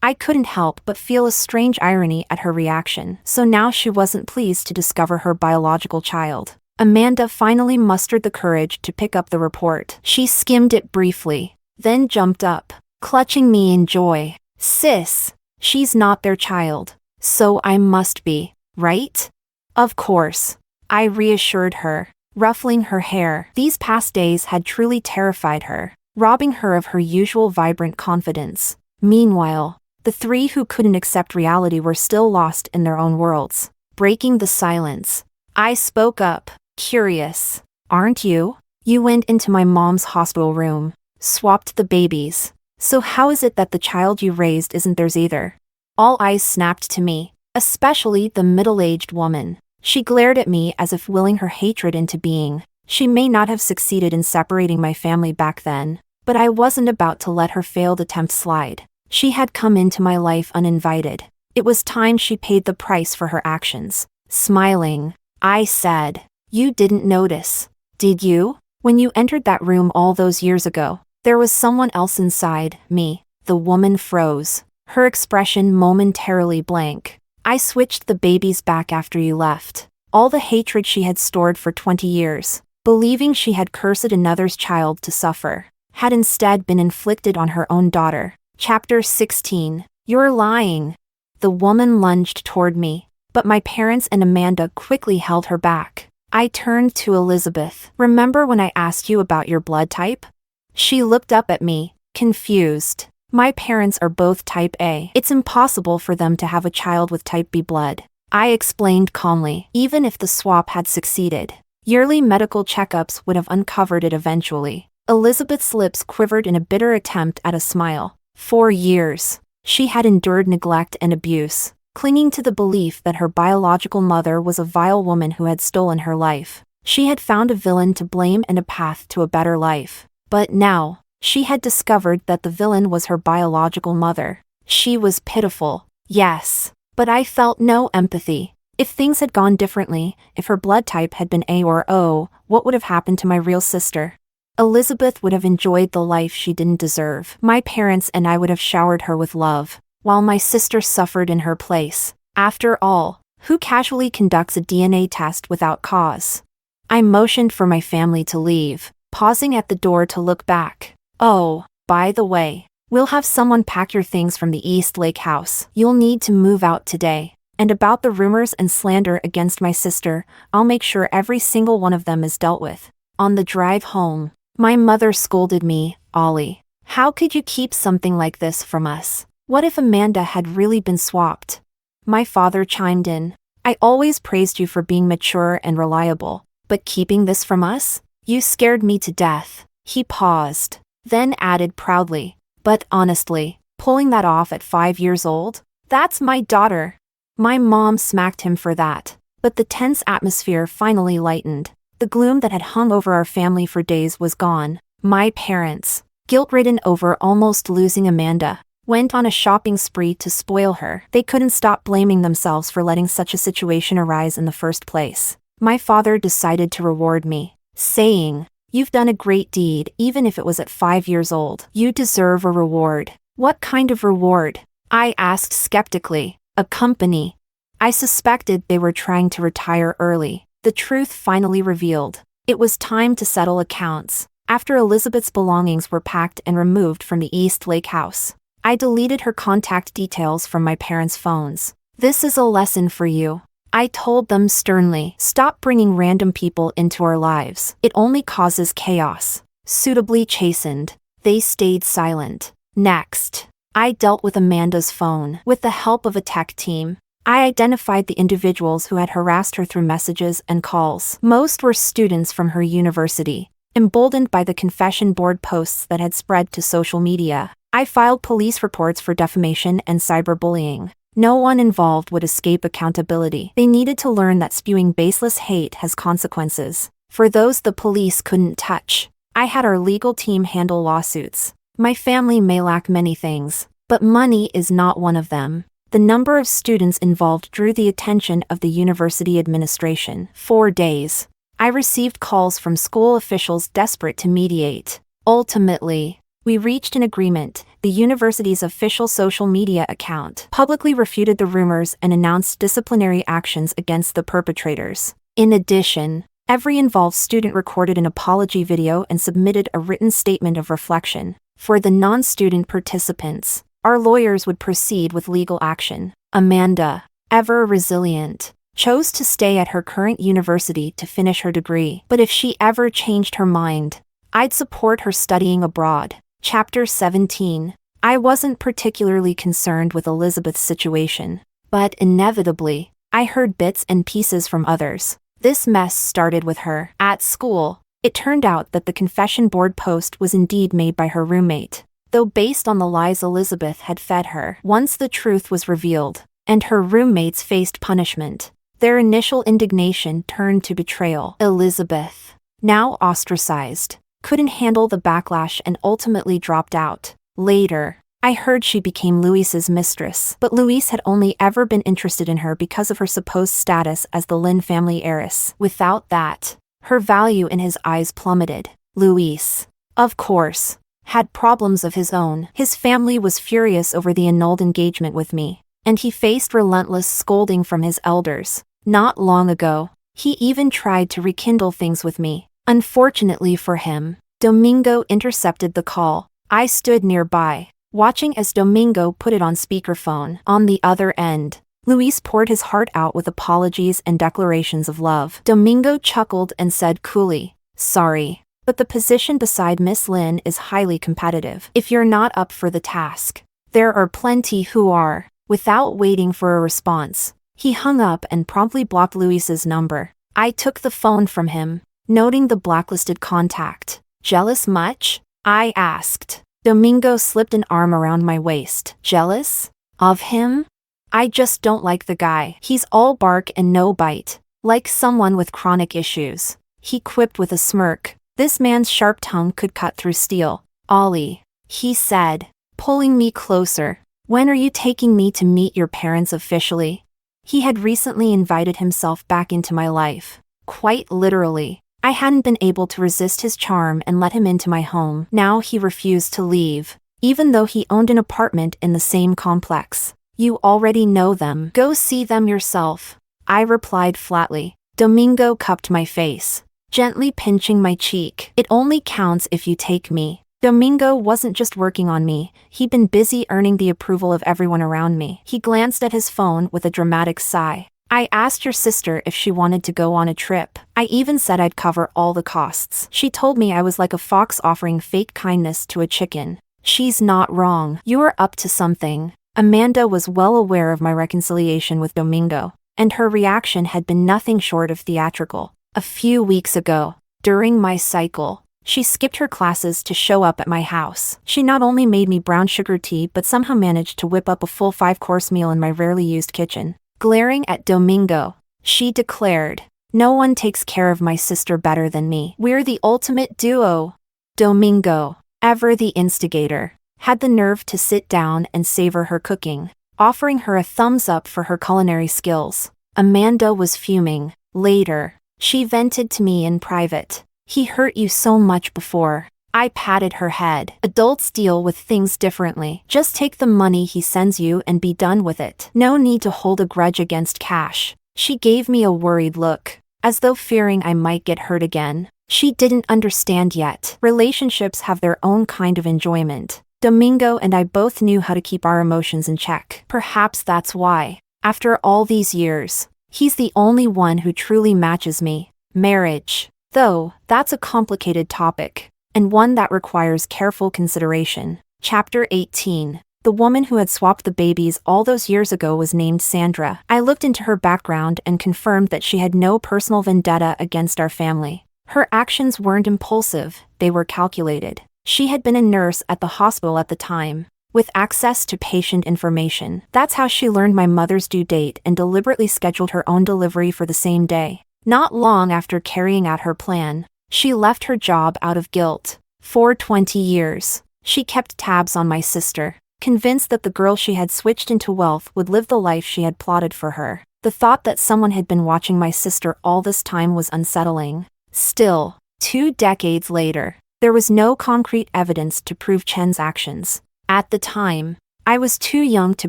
I couldn't help but feel a strange irony at her reaction. So now she wasn't pleased to discover her biological child. Amanda finally mustered the courage to pick up the report. She skimmed it briefly, then jumped up, clutching me in joy. Sis, she's not their child, so I must be, right? Of course, I reassured her, ruffling her hair. These past days had truly terrified her, robbing her of her usual vibrant confidence. Meanwhile, the three who couldn't accept reality were still lost in their own worlds. Breaking the silence, I spoke up, curious. Aren't you? You went into my mom's hospital room, swapped the babies. So how is it that the child you raised isn't theirs either? All eyes snapped to me, especially the middle-aged woman. She glared at me as if willing her hatred into being. She may not have succeeded in separating my family back then, but I wasn't about to let her failed attempt slide. She had come into my life uninvited. It was time she paid the price for her actions. Smiling, I said, "You didn't notice, did you? When you entered that room all those years ago, there was someone else inside me." The woman froze, her expression momentarily blank. "I switched the babies back after you left." All the hatred she had stored for 20 years, believing she had cursed another's child to suffer, had instead been inflicted on her own daughter. Chapter 16. You're lying. The woman lunged toward me, but my parents and Amanda quickly held her back. I turned to Elizabeth. "Remember when I asked you about your blood type?" She looked up at me, confused. "My parents are both type A. It's impossible for them to have a child with type B blood," I explained calmly. "Even if the swap had succeeded, yearly medical checkups would have uncovered it eventually." Elizabeth's lips quivered in a bitter attempt at a smile. 4 years, she had endured neglect and abuse, clinging to the belief that her biological mother was a vile woman who had stolen her life. She had found a villain to blame and a path to a better life. But now, she had discovered that the villain was her biological mother. She was pitiful, yes, but I felt no empathy. If things had gone differently, if her blood type had been A or O, what would have happened to my real sister? Elizabeth would have enjoyed the life she didn't deserve. My parents and I would have showered her with love, while my sister suffered in her place. After all, who casually conducts a DNA test without cause? I motioned for my family to leave, pausing at the door to look back. "Oh, by the way, we'll have someone pack your things from the East Lake house. You'll need to move out today. And about the rumors and slander against my sister, I'll make sure every single one of them is dealt with." On the drive home, my mother scolded me. "Ollie, how could you keep something like this from us? What if Amanda had really been swapped?" My father chimed in. "I always praised you for being mature and reliable, but keeping this from us? You scared me to death." He paused, then added proudly, "But honestly, pulling that off at 5 years old? That's my daughter." My mom smacked him for that, but the tense atmosphere finally lightened. The gloom that had hung over our family for days was gone. My parents, guilt-ridden over almost losing Amanda, went on a shopping spree to spoil her. They couldn't stop blaming themselves for letting such a situation arise in the first place. My father decided to reward me, saying, "You've done a great deed even if it was at 5 years old. You deserve a reward." "What kind of reward?" I asked skeptically. "A company." I suspected they were trying to retire early. The truth finally revealed. It was time to settle accounts. After Elizabeth's belongings were packed and removed from the East Lake house, I deleted her contact details from my parents' phones. "This is a lesson for you," I told them sternly. "Stop bringing random people into our lives. It only causes chaos." Suitably chastened, they stayed silent. Next, I dealt with Amanda's phone. With the help of a tech team, I identified the individuals who had harassed her through messages and calls. Most were students from her university. Emboldened by the confession board posts that had spread to social media, I filed police reports for defamation and cyberbullying. No one involved would escape accountability. They needed to learn that spewing baseless hate has consequences. For those the police couldn't touch, I had our legal team handle lawsuits. My family may lack many things, but money is not one of them. The number of students involved drew the attention of the university administration. 4 days, I received calls from school officials desperate to mediate. Ultimately, we reached an agreement. The university's official social media account publicly refuted the rumors and announced disciplinary actions against the perpetrators. In addition, Every involved student recorded an apology video and submitted a written statement of reflection. For the non-student participants, our lawyers would proceed with legal action. Amanda, ever resilient, chose to stay at her current university to finish her degree. But if she ever changed her mind, I'd support her studying abroad. Chapter 17. I wasn't particularly concerned with Elizabeth's situation, but inevitably, I heard bits and pieces from others. This mess started with her. At school, it turned out that the confession board post was indeed made by her roommate, though based on the lies Elizabeth had fed her. Once the truth was revealed, and her roommates faced punishment, their initial indignation turned to betrayal. Elizabeth, now ostracized, couldn't handle the backlash and ultimately dropped out. Later, I heard she became Louise's mistress, but Louise had only ever been interested in her because of her supposed status as the Lynn family heiress. Without that, her value in his eyes plummeted. Louise, of course, had problems of his own. His family was furious over the annulled engagement with me, and he faced relentless scolding from his elders. Not long ago, he even tried to rekindle things with me. Unfortunately for him, Domingo intercepted the call. I stood nearby, watching as Domingo put it on speakerphone. On the other end, Luis poured his heart out with apologies and declarations of love. Domingo chuckled and said coolly, "Sorry, but the position beside Miss Lynn is highly competitive. If you're not up for the task, there are plenty who are." Without waiting for a response, he hung up and promptly blocked Luis's number. I took the phone from him, noting the blacklisted contact. "Jealous much?" I asked. Domingo slipped an arm around my waist. "Jealous? Of him? I just don't like the guy. He's all bark and no bite, like someone with chronic issues," he quipped with a smirk. This man's sharp tongue could cut through steel. "Ollie," he said, pulling me closer, "when are you taking me to meet your parents officially?" He had recently invited himself back into my life. Quite literally. I hadn't been able to resist his charm and let him into my home. Now he refused to leave, even though he owned an apartment in the same complex. "You already know them. Go see them yourself," I replied flatly. Domingo cupped my face, gently pinching my cheek. "It only counts if you take me." Domingo wasn't just working on me, he'd been busy earning the approval of everyone around me. He glanced at his phone with a dramatic sigh. "I asked your sister if she wanted to go on a trip. I even said I'd cover all the costs. She told me I was like a fox offering fake kindness to a chicken. She's not wrong. You're up to something." Amanda was well aware of my reconciliation with Domingo, and her reaction had been nothing short of theatrical. A few weeks ago, during my cycle, she skipped her classes to show up at my house. She not only made me brown sugar tea but somehow managed to whip up a full 5-course meal in my rarely used kitchen. Glaring at Domingo, she declared, "No one takes care of my sister better than me. We're the ultimate duo." Domingo, ever the instigator, had the nerve to sit down and savor her cooking, offering her a thumbs up for her culinary skills. Amanda was fuming. Later, she vented to me in private. "He hurt you so much before." I patted her head. "Adults deal with things differently. Just take the money he sends you and be done with it. No need to hold a grudge against cash." She gave me a worried look, as though fearing I might get hurt again. She didn't understand yet. Relationships have their own kind of enjoyment. Domingo and I both knew how to keep our emotions in check. Perhaps that's why, after all these years, he's the only one who truly matches me. Marriage, though, that's a complicated topic, and one that requires careful consideration. Chapter 18. The woman who had swapped the babies all those years ago was named Sandra. I looked into her background and confirmed that she had no personal vendetta against our family. Her actions weren't impulsive, they were calculated. She had been a nurse at the hospital at the time, with access to patient information. That's how she learned my mother's due date and deliberately scheduled her own delivery for the same day. Not long after carrying out her plan, she left her job out of guilt. For 20 years, she kept tabs on my sister, convinced that the girl she had switched into wealth would live the life she had plotted for her. The thought that someone had been watching my sister all this time was unsettling. Still, 2 decades later, there was no concrete evidence to prove Chen's actions. At the time, I was too young to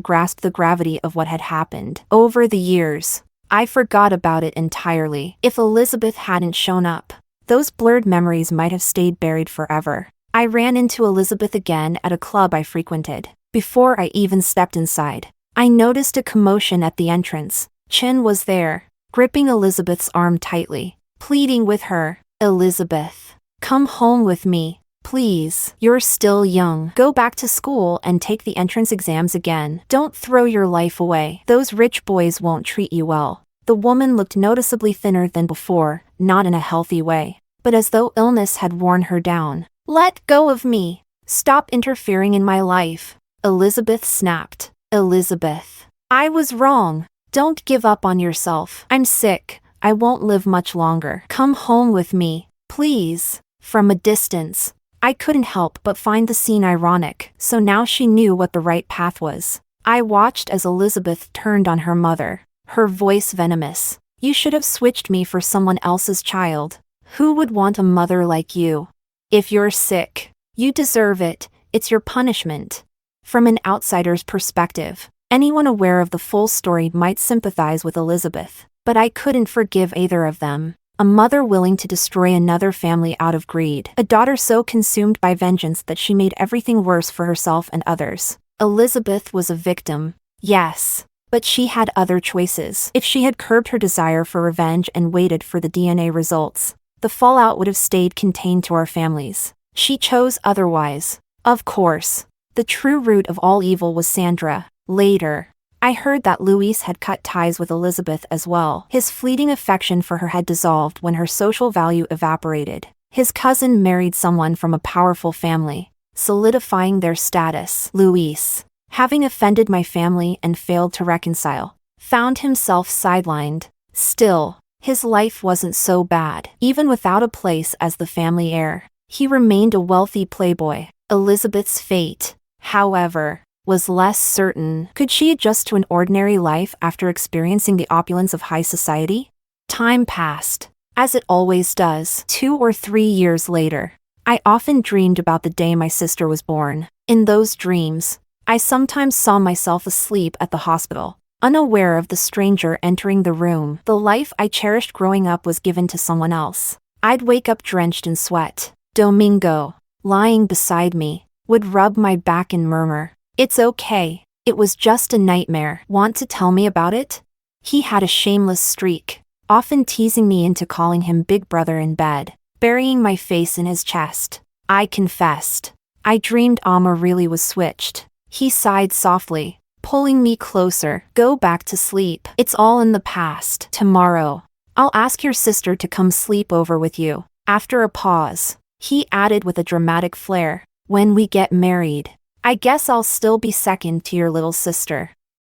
grasp the gravity of what had happened. Over the years, I forgot about it entirely. If Elizabeth hadn't shown up, those blurred memories might have stayed buried forever. I ran into Elizabeth again at a club I frequented. Before I even stepped inside, I noticed a commotion at the entrance. Chin was there, gripping Elizabeth's arm tightly, pleading with her. Elizabeth, come home with me, please. You're still young. Go back to school and take the entrance exams again. Don't throw your life away. Those rich boys won't treat you well. The woman looked noticeably thinner than before, not in a healthy way, but as though illness had worn her down. Let go of me. Stop interfering in my life. Elizabeth snapped. Elizabeth, I was wrong. Don't give up on yourself. I'm sick. I won't live much longer. Come home with me, please. From a distance, I couldn't help but find the scene ironic, so now she knew what the right path was. I watched as Elizabeth turned on her mother, her voice venomous. You should have switched me for someone else's child. Who would want a mother like you? If you're sick, you deserve it. It's your punishment. From an outsider's perspective, anyone aware of the full story might sympathize with Elizabeth, but I couldn't forgive either of them. A mother willing to destroy another family out of greed. A daughter so consumed by vengeance that she made everything worse for herself and others. Elizabeth was a victim, yes, but she had other choices. If she had curbed her desire for revenge and waited for the DNA results, the fallout would have stayed contained to our families. She chose otherwise. Of course, the true root of all evil was Sandra. Later, I heard that Luis had cut ties with Elizabeth as well. His fleeting affection for her had dissolved when her social value evaporated. His cousin married someone from a powerful family, solidifying their status. Luis, having offended my family and failed to reconcile, found himself sidelined. Still, his life wasn't so bad. Even without a place as the family heir, he remained a wealthy playboy. Elizabeth's fate, however, was less certain. Could she adjust to an ordinary life after experiencing the opulence of high society? Time passed, as it always does. 2 or 3 years later, I often dreamed about the day my sister was born. In those dreams, I sometimes saw myself asleep at the hospital, unaware of the stranger entering the room. The life I cherished growing up was given to someone else. I'd wake up drenched in sweat. Domingo, lying beside me, would rub my back and murmur, "It's okay. It was just a nightmare. Want to tell me about it?" He had a shameless streak, often teasing me into calling him Big Brother in bed, burying my face in his chest. I confessed. I dreamed Amma really was switched. He sighed softly, pulling me closer. Go back to sleep. It's all in the past. Tomorrow, I'll ask your sister to come sleep over with you. After a pause, he added with a dramatic flair, when we get married, I guess I'll still be second to your little sister.